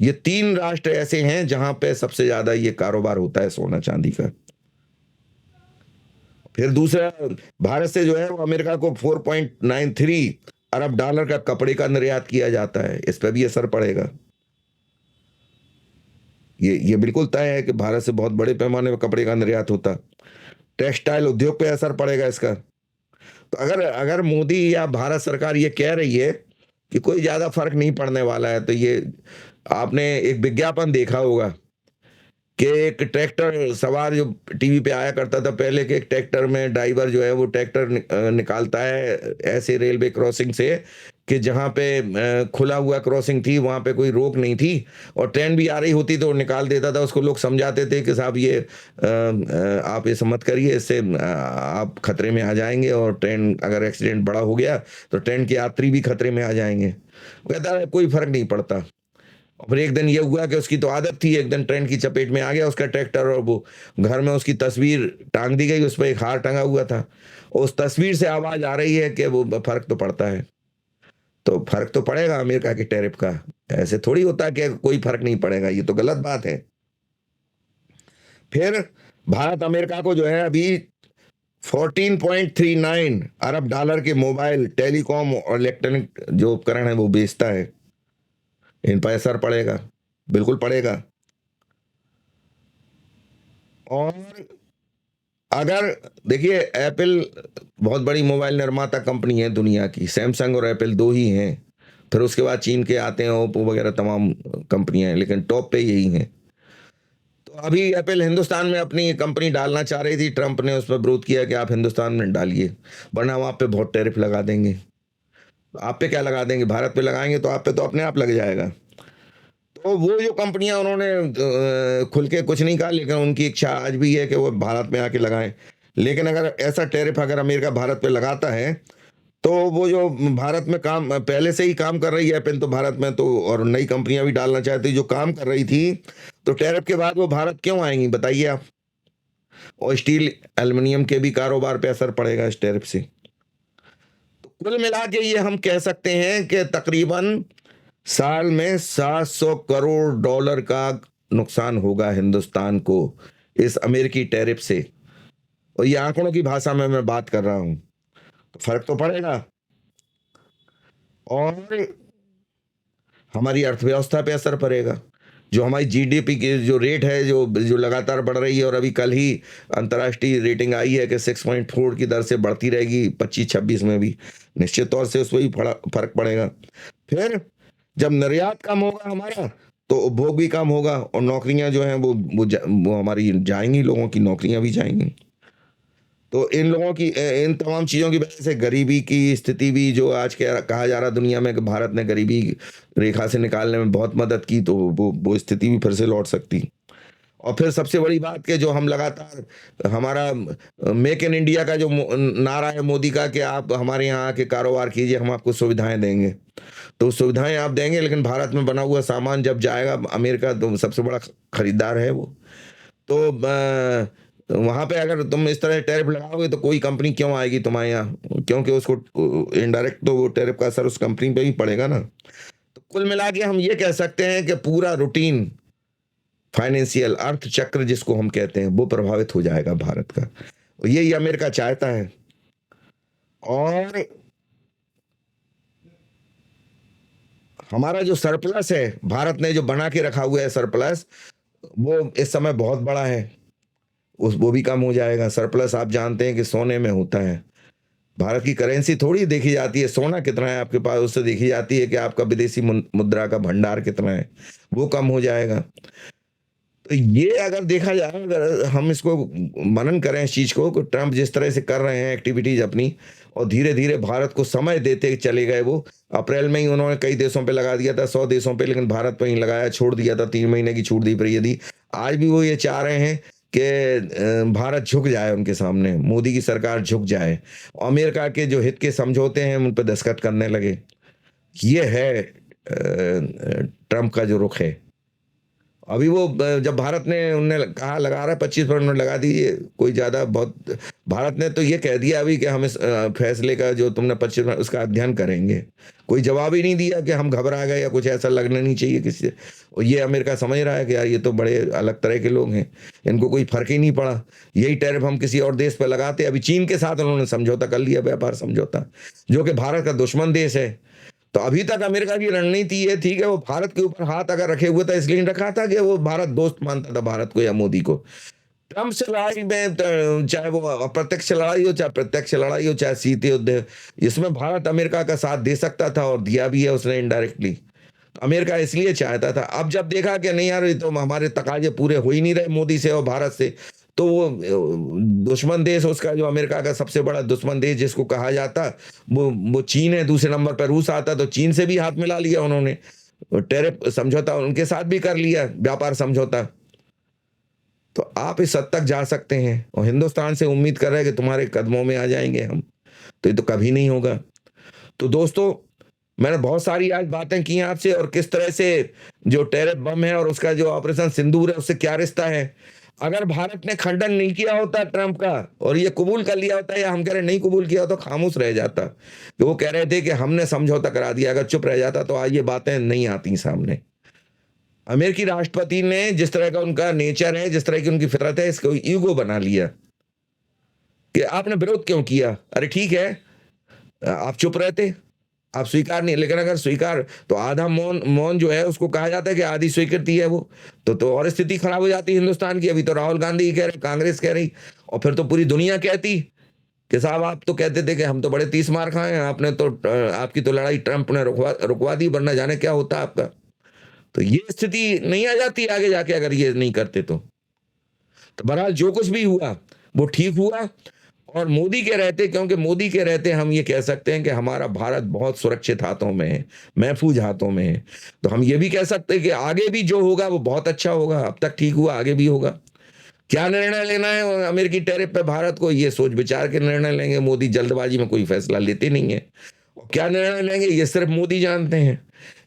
ये 3 राष्ट्र ऐसे हैं जहां पे सबसे ज्यादा ये कारोबार होता है सोना चांदी का। फिर दूसरा, भारत से जो है वो अमेरिका को 4.93 अरब डॉलर का कपड़े का निर्यात किया जाता है, इस पर भी असर पड़ेगा। ये बिल्कुल तय है कि भारत से बहुत बड़े पैमाने पर कपड़े का निर्यात होता। टेक्सटाइल उद्योग पे असर पड़ेगा इसका। तो अगर मोदी या भारत सरकार ये कह रही है कि कोई ज्यादा फर्क नहीं पड़ने वाला है, तो ये आपने एक विज्ञापन देखा होगा कि एक ट्रैक्टर सवार जो टीवी पे आया करता था पहले, के एक ट्रैक्टर में ड्राइवर जो है वो ट्रैक्टर निकालता है ऐसे रेलवे क्रॉसिंग से कि जहाँ पे खुला हुआ क्रॉसिंग थी, वहाँ पे कोई रोक नहीं थी, और ट्रेन भी आ रही होती तो वो निकाल देता था। उसको लोग समझाते थे कि साहब ये आप ये मत करिए, इससे आप खतरे में आ जाएंगे, और ट्रेन अगर एक्सीडेंट बड़ा हो गया तो ट्रेन के यात्री भी खतरे में आ जाएंगे। वो कहता है कोई फर्क नहीं पड़ता। फिर एक दिन ये हुआ कि उसकी तो आदत थी, एक दिन ट्रेन की चपेट में आ गया उसका ट्रैक्टर, और वो घर में उसकी तस्वीर टांग दी गई, उस पर एक हार टंगा हुआ था, और उस तस्वीर से आवाज आ रही है कि वो फर्क तो पड़ता है। तो फर्क तो पड़ेगा अमेरिका के टैरिफ का, ऐसे थोड़ी होता है कि कोई फर्क नहीं पड़ेगा, ये तो गलत बात है। फिर भारत अमेरिका को जो है अभी 14.39 अरब डॉलर के मोबाइल, टेलीकॉम और इलेक्ट्रॉनिक जो उपकरण है वो बेचता है। इन पर असर पड़ेगा, बिल्कुल पड़ेगा। और अगर देखिए, एप्पल बहुत बड़ी मोबाइल निर्माता कंपनी है दुनिया की, सैमसंग और एप्पल 2 ही हैं। फिर उसके बाद चीन के आते हैं ओप्पो वगैरह तमाम कंपनियां हैं, लेकिन टॉप पे यही हैं। तो अभी एप्पल हिंदुस्तान में अपनी कंपनी डालना चाह रही थी, ट्रंप ने उस पर विरोध किया कि आप हिंदुस्तान में डालिए, वरना हम आप पे बहुत टैरिफ लगा देंगे। आप पे क्या लगा देंगे, भारत पे लगाएंगे तो आप पे तो अपने आप लग जाएगा। तो वो जो कंपनियां, उन्होंने खुल के कुछ नहीं कहा, लेकिन उनकी इच्छा आज भी है कि वो भारत में आके लगाएं। लेकिन अगर ऐसा टैरिफ अगर अमेरिका भारत पे लगाता है, तो वो जो भारत में काम पहले से ही काम कर रही है एप्पल तो भारत में, तो और नई कंपनियां भी डालना चाहती जो काम कर रही थी, तो टैरिफ के बाद वो भारत क्यों आएंगी बताइए आप। और स्टील एल्युमिनियम के भी कारोबार पे असर पड़ेगा इस टैरिफ से। तो कुल मिला के ये हम कह सकते हैं कि तकरीबन साल में $700 करोड़ का नुकसान होगा हिंदुस्तान को इस अमेरिकी टैरिफ से। और ये आंकड़ों की भाषा में मैं बात कर रहा हूं, तो फर्क तो पड़ेगा और हमारी अर्थव्यवस्था पे असर पड़ेगा। जो हमारी जीडीपी की जो रेट है जो जो लगातार बढ़ रही है, और अभी कल ही अंतर्राष्ट्रीय रेटिंग आई है कि 6.4 की दर से बढ़ती रहेगी 25-26 में भी, निश्चित तौर से उसमें भी फर्क पड़ेगा। फिर जब निर्यात कम होगा हमारा, तो उपभोग भी कम होगा और नौकरियां जो हैं वो हमारी जाएंगी, लोगों की नौकरियां भी जाएंगी। तो इन लोगों की इन तमाम चीज़ों की वजह से गरीबी की स्थिति भी, जो आज के कहा जा रहा दुनिया में कि भारत ने गरीबी रेखा से निकालने में बहुत मदद की, तो वो स्थिति भी फिर से लौट सकती। और फिर सबसे बड़ी बात कि जो हम लगातार हमारा मेक इन इंडिया का जो नारा है मोदी का कि आप हमारे यहाँ आके कारोबार कीजिए, हम आपको सुविधाएं देंगे। तो सुविधाएं आप देंगे, लेकिन भारत में बना हुआ सामान जब जाएगा अमेरिका, तो सबसे बड़ा खरीदार है वो। तो वहां पे अगर तुम इस तरह टैरिफ लगाओगे तो कोई कंपनी क्यों आएगी तुम्हारे यहाँ, क्योंकि उसको इनडायरेक्ट तो वो टैरिफ का असर उस कंपनी पे भी पड़ेगा ना। तो कुल मिला के हम ये कह सकते हैं कि पूरा रूटीन फाइनेंशियल अर्थ चक्र जिसको हम कहते हैं वो प्रभावित हो जाएगा भारत का, और यही अमेरिका चाहता है। और हमारा जो सरप्लस है, भारत ने जो बना के रखा हुआ है सरप्लस, वो इस समय बहुत बड़ा है, वो भी कम हो जाएगा। सरप्लस आप जानते हैं कि सोने में होता है। भारत की करेंसी थोड़ी देखी जाती है सोना कितना है आपके पास, उससे देखी जाती है कि आपका विदेशी मुद्रा का भंडार कितना है, वो कम हो जाएगा। तो ये अगर देखा जाए, अगर हम इसको मनन करें इस चीज को, कि ट्रंप जिस तरह से कर रहे हैं एक्टिविटीज अपनी, और धीरे धीरे भारत को समय देते चले गए। वो अप्रैल में ही उन्होंने कई देशों पे लगा दिया था, 100 देशों पे, लेकिन भारत पे ही लगाया, छोड़ दिया था, 3 महीने की छूट दी पर यदि आज भी वो ये चाह रहे हैं कि भारत झुक जाए उनके सामने, मोदी की सरकार झुक जाए, अमेरिका के जो हित के समझौते हैं उन पर दस्तखत करने लगे। ये है ट्रंप का जो रुख है। अभी वो जब भारत ने उनने कहा लगा रहा है 25% लगा दीजिए, कोई ज़्यादा बहुत, भारत ने तो ये कह दिया अभी कि हम इस फैसले का जो तुमने 25% उसका अध्ययन करेंगे। कोई जवाब ही नहीं दिया कि हम घबरा गए या कुछ ऐसा लगना नहीं चाहिए किसी से। और ये अमेरिका समझ रहा है कि यार ये तो बड़े अलग तरह के लोग हैं, इनको कोई फर्क ही नहीं पड़ा। यही टैरिफ हम किसी और देश पर लगाते। अभी चीन के साथ उन्होंने समझौता कर लिया, व्यापार समझौता, जो कि भारत का दुश्मन देश है। तो अभी तक अमेरिका की रणनीति ये थी कि वो भारत के ऊपर हाथ अगर रखे हुए था, इसलिए रखा था कि वो भारत दोस्त मानता था भारत को या मोदी को। ट्रंप से लड़ाई में चाहे वो अप्रत्यक्ष लड़ाई हो, चाहे प्रत्यक्ष लड़ाई हो, चाहे शीत युद्ध, इसमें भारत अमेरिका का साथ दे सकता था और दिया भी है उसने इनडायरेक्टली। अमेरिका इसलिए चाहता था। अब जब देखा कि नहीं यार, ये तो हमारे तकाजे पूरे हो ही नहीं रहे मोदी से और भारत से, तो वो दुश्मन देश उसका, जो अमेरिका का सबसे बड़ा दुश्मन देश जिसको कहा जाता, वो चीन है। दूसरे नंबर पर रूस आता, तो चीन से भी हाथ मिला लिया उन्होंने, टैरिफ समझौता उनके साथ भी कर लिया, व्यापार समझौता। तो आप इस हद तक जा सकते हैं और हिंदुस्तान से उम्मीद कर रहे हैं कि तुम्हारे कदमों में आ जाएंगे हम, तो ये तो कभी नहीं होगा। तो दोस्तों, मैंने बहुत सारी आज बातें की आपसे, और किस तरह से जो टैरिफ बम है और उसका जो ऑपरेशन सिंदूर है उससे क्या रिश्ता है। अगर भारत ने खंडन नहीं किया होता ट्रंप का और ये कबूल कर लिया होता, या हम कह रहे नहीं कबूल किया तो खामोश रह जाता, कि वो कह रहे थे कि हमने समझौता करा दिया, अगर चुप रह जाता तो आज ये बातें नहीं आती सामने। अमेरिकी राष्ट्रपति ने जिस तरह का उनका नेचर है, जिस तरह की उनकी फितरत है, इसको ईगो बना लिया कि आपने विरोध क्यों किया। अरे ठीक है, आप चुप रहते, आप स्वीकार नहीं, लेकिन अगर स्वीकार, तो आधा मौन, मौन जो है उसको कहा जाता है कि आधी स्वीकृति है वो, तो और स्थिति खराब हो जाती है हिंदुस्तान की। अभी तो राहुल गांधी कह रहे, कांग्रेस कह रही, और फिर तो पूरी दुनिया कहती कि साहब आप तो कहते थे कि हम तो बड़े 30 मार खाए हैं, आपने तो आपकी तो लड़ाई ट्रंप ने रुकवा दी, वरना जाने क्या होता आपका। तो ये स्थिति नहीं आ जाती आगे जाके अगर ये नहीं करते तो बहरहाल जो कुछ भी हुआ वो ठीक हुआ। और मोदी के रहते, क्योंकि मोदी के रहते हम ये कह सकते हैं कि हमारा भारत बहुत सुरक्षित हाथों में है, महफूज हाथों में है। तो हम ये भी कह सकते हैं कि आगे भी जो होगा वो बहुत अच्छा होगा। अब तक ठीक हुआ, आगे भी होगा। क्या निर्णय लेना है अमेरिकी टैरिफ पे भारत को, ये सोच विचार के निर्णय लेंगे। मोदी जल्दबाजी में कोई फैसला लेते नहीं है। क्या निर्णय लेंगे ये सिर्फ मोदी जानते हैं।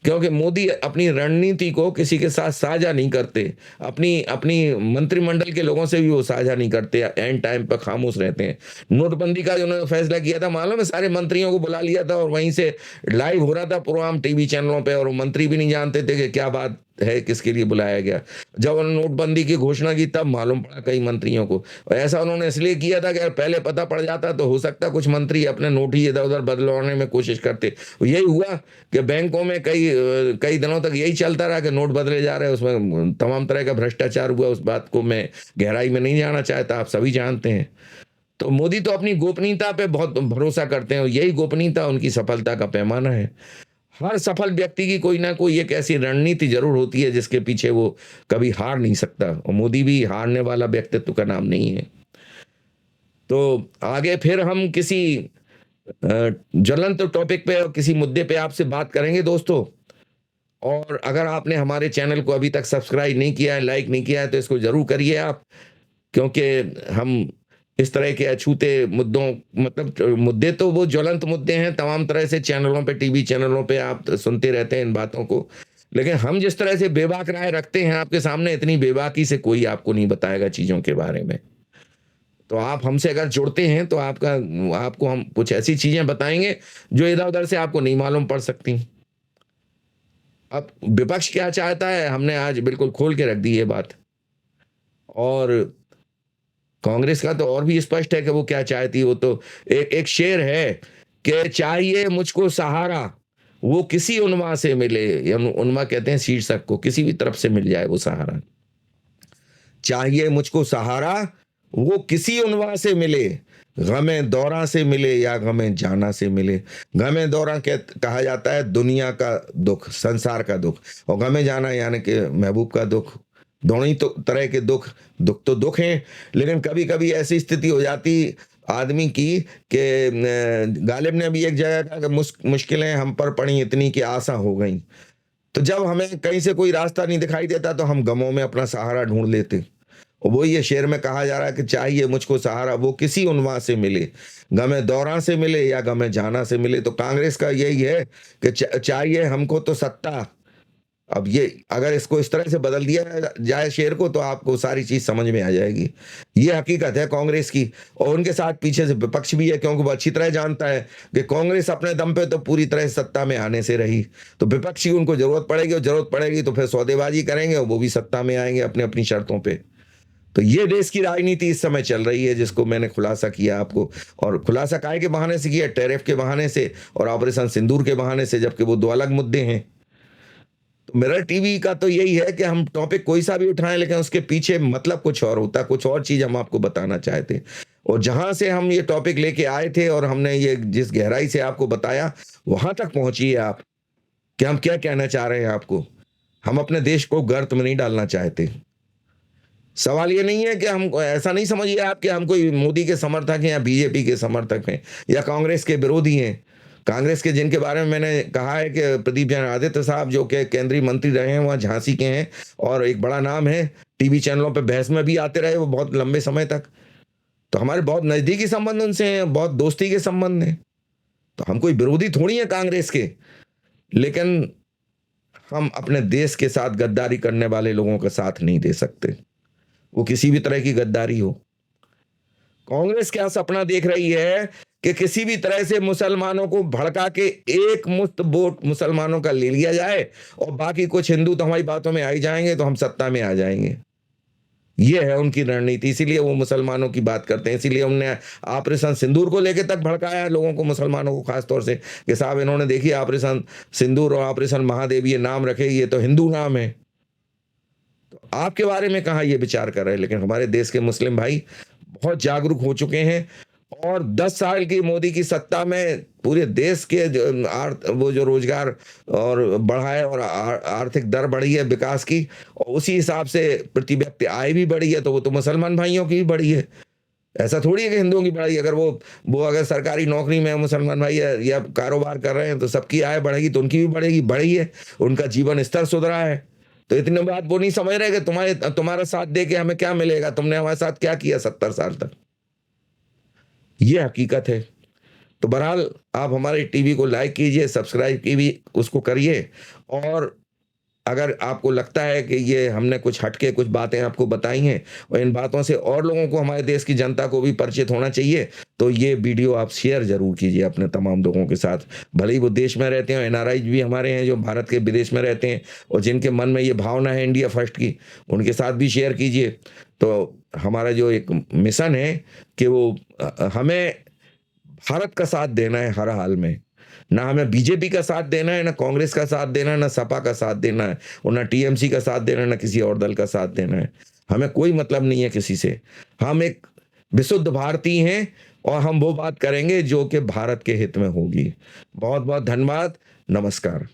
क्योंकि मोदी अपनी रणनीति को किसी के साथ साझा नहीं करते, अपनी अपनी मंत्रिमंडल के लोगों से भी वो साझा नहीं करते, एंड टाइम पर खामोश रहते हैं। नोटबंदी का जो उन्होंने फैसला किया था, मालूम है, सारे मंत्रियों को बुला लिया था और वहीं से लाइव हो रहा था प्रोग्राम टीवी चैनलों पे, और वो मंत्री भी नहीं जानते थे कि क्या बात है, किसके लिए बुलाया गया। जब उन्होंने नोटबंदी की घोषणा की तब मालूम पड़ा कई मंत्रियों को, और ऐसा उन्होंने इसलिए किया था कि अगर पहले पता पड़ जाता तो हो सकता कुछ मंत्री अपने नोट ही इधर उधर बदलवाने में कोशिश करते। यही हुआ कि बैंकों में कई दिनों तक यही चलता रहा कि नोट बदले जा रहे हैं, उसमें तमाम तरह का भ्रष्टाचार हुआ। उस बात को मैं गहराई में नहीं जाना चाहता, आप सभी जानते हैं। तो मोदी तो अपनी गोपनीयता पे बहुत भरोसा करते हैं, और यही गोपनीयता उनकी सफलता का पैमाना है। हर सफल व्यक्ति की कोई ना कोई एक ऐसी रणनीति जरूर होती है जिसके पीछे वो कभी हार नहीं सकता, और मोदी भी हारने वाला व्यक्तित्व का नाम नहीं है। तो आगे फिर हम किसी ज्वलंत टॉपिक पे और किसी मुद्दे पे आपसे बात करेंगे दोस्तों। और अगर आपने हमारे चैनल को अभी तक सब्सक्राइब नहीं किया है, लाइक नहीं किया है, तो इसको जरूर करिए आप, क्योंकि हम इस तरह के अछूते मुद्दों, मतलब मुद्दे तो वो ज्वलंत मुद्दे हैं, तमाम तरह से चैनलों पे, टीवी चैनलों पे आप सुनते रहते हैं इन बातों को, लेकिन हम जिस तरह से बेबाक राय रखते हैं आपके सामने, इतनी बेबाकी से कोई आपको नहीं बताएगा चीजों के बारे में। तो आप हमसे अगर जुड़ते हैं तो आपको हम कुछ ऐसी चीजें बताएंगे जो इधर उधर से आपको नहीं मालूम पड़ सकती। अब विपक्ष क्या चाहता है, हमने आज बिल्कुल खोल के रख दी ये बात, और कांग्रेस का तो और भी स्पष्ट है कि वो क्या चाहती है। वो तो एक शेर है कि चाहिए मुझको सहारा, वो किसी उन्मा से मिले, या उन्मा कहते हैं शीर्षक को, किसी भी तरफ से मिल जाए वो सहारा। चाहिए मुझको सहारा, वो किसी उन्वा से मिले, गमे दौरा से मिले या गमे जाना से मिले। गमे दौरा कहा जाता है दुनिया का दुख, संसार का दुख, और गमे जाना यानी कि महबूब का दुख। दोनों ही तो तरह के दुख तो दुख हैं, लेकिन कभी कभी ऐसी स्थिति हो जाती आदमी की कि गालिब ने भी एक जगह कहा कि मुश्किलें हम पर पड़ी इतनी कि आशा हो गई। तो जब हमें कहीं से कोई रास्ता नहीं दिखाई देता तो हम गमों में अपना सहारा ढूंढ लेते, और वो ये शेर में कहा जा रहा है कि चाहिए मुझको सहारा, वो किसी उन्वा से मिले, गमे दौरा से मिले या गमे जाना से मिले। तो कांग्रेस का यही है कि चाहिए हमको तो सत्ता। अब ये अगर इसको इस तरह से बदल दिया जाए शेर को, तो आपको सारी चीज समझ में आ जाएगी। ये हकीकत है कांग्रेस की, और उनके साथ पीछे से विपक्ष भी है, क्योंकि वो अच्छी तरह जानता है कि कांग्रेस अपने दम पे तो पूरी तरह सत्ता में आने से रही, तो विपक्ष की उनको जरूरत पड़ेगी, और जरूरत पड़ेगी तो फिर सौदेबाजी करेंगे, और वो भी सत्ता में आएंगे अपनी अपनी शर्तों पर। तो ये देश की राजनीति इस समय चल रही है, जिसको मैंने खुलासा किया आपको। और खुलासा काहे के बहाने से किया? टैरिफ के बहाने से और ऑपरेशन सिंदूर के बहाने से, जबकि वो दो अलग मुद्दे हैं। तो मिरर टीवी का तो यही है कि हम टॉपिक कोई सा भी उठाएं, लेकिन उसके पीछे मतलब कुछ और होता है, कुछ और चीज हम आपको बताना चाहते हैं। और जहां से हम ये टॉपिक लेके आए थे और हमने ये जिस गहराई से आपको बताया, वहां तक पहुंचिए आप कि हम क्या कहना चाह रहे हैं आपको। हम अपने देश को गर्त में नहीं डालना चाहते। सवाल ये नहीं है कि हम, ऐसा नहीं समझिए आप कि हम कोई मोदी के समर्थक हैं या बीजेपी के समर्थक हैं या कांग्रेस के विरोधी हैं। कांग्रेस के जिनके बारे में मैंने कहा है कि प्रदीप जैन आदित्य साहब, जो कि केंद्रीय मंत्री रहे हैं, वहाँ झांसी के हैं और एक बड़ा नाम है, टीवी चैनलों पे बहस में भी आते रहे वो बहुत लंबे समय तक। तो हमारे बहुत नजदीकी संबंध उनसे हैं, बहुत दोस्ती के संबंध हैं। तो हम कोई विरोधी थोड़ी है कांग्रेस के, लेकिन हम अपने देश के साथ गद्दारी करने वाले लोगों का साथ नहीं दे सकते, वो किसी भी तरह की गद्दारी हो। कांग्रेस क्या सपना देख रही है कि किसी भी तरह से मुसलमानों को भड़का के एक मुश्त वोट मुसलमानों का ले लिया जाए, और बाकी कुछ हिंदू तो हमारी बातों में आ ही जाएंगे तो हम सत्ता में आ जाएंगे। ये है उनकी रणनीति, इसीलिए वो मुसलमानों की बात करते हैं। इसीलिए उन्होंने ऑपरेशन सिंदूर को लेकर तक भड़काया है लोगों को, मुसलमानों को खासतौर से, कि साहब इन्होंने देखिए ऑपरेशन सिंदूर और ऑपरेशन महादेव ये नाम रखे, ये तो हिंदू नाम है। तो आपके बारे में कहाँ ये विचार कर रहे हैं? लेकिन हमारे देश के मुस्लिम भाई बहुत जागरूक हो चुके हैं, और 10 साल की मोदी की सत्ता में पूरे देश के वो जो रोजगार और बढ़ा है, और आर्थिक दर बढ़ी है विकास की, और उसी हिसाब से प्रति व्यक्ति आय भी बढ़ी है, तो वो तो मुसलमान भाइयों की भी बढ़ी है। ऐसा थोड़ी है कि हिंदुओं की बढ़ी। अगर वो अगर सरकारी नौकरी में मुसलमान भाई या कारोबार कर रहे हैं तो सबकी आय बढ़ेगी, तो उनकी भी बढ़ेगी, बढ़ी है, उनका जीवन स्तर सुधरा है। तो इतने बात वो नहीं समझ रहे कि तुम्हारा साथ दे के हमें क्या मिलेगा, तुमने हमारे साथ क्या किया 70 साल तक। ये हकीकत है। तो बहरहाल आप हमारे टीवी को लाइक कीजिए, सब्सक्राइब की भी उसको करिए, और अगर आपको लगता है कि ये हमने कुछ हटके कुछ बातें आपको बताई हैं और इन बातों से और लोगों को, हमारे देश की जनता को भी परिचित होना चाहिए, तो ये वीडियो आप शेयर ज़रूर कीजिए अपने तमाम लोगों के साथ। भले ही वो देश में रहते हों, एनआरआई भी हमारे हैं जो भारत के विदेश में रहते हैं और जिनके मन में ये भावना है इंडिया फर्स्ट की, उनके साथ भी शेयर कीजिए। तो हमारा जो एक मिशन है कि वो हमें भारत का साथ देना है हर हाल में। ना हमें बीजेपी का साथ देना है, ना कांग्रेस का साथ देना है, ना सपा का साथ देना है, और ना टीएमसी का साथ देना है, ना किसी और दल का साथ देना है। हमें कोई मतलब नहीं है किसी से। हम एक विशुद्ध भारतीय हैं और हम वो बात करेंगे जो कि भारत के हित में होगी। बहुत-बहुत धन्यवाद। नमस्कार।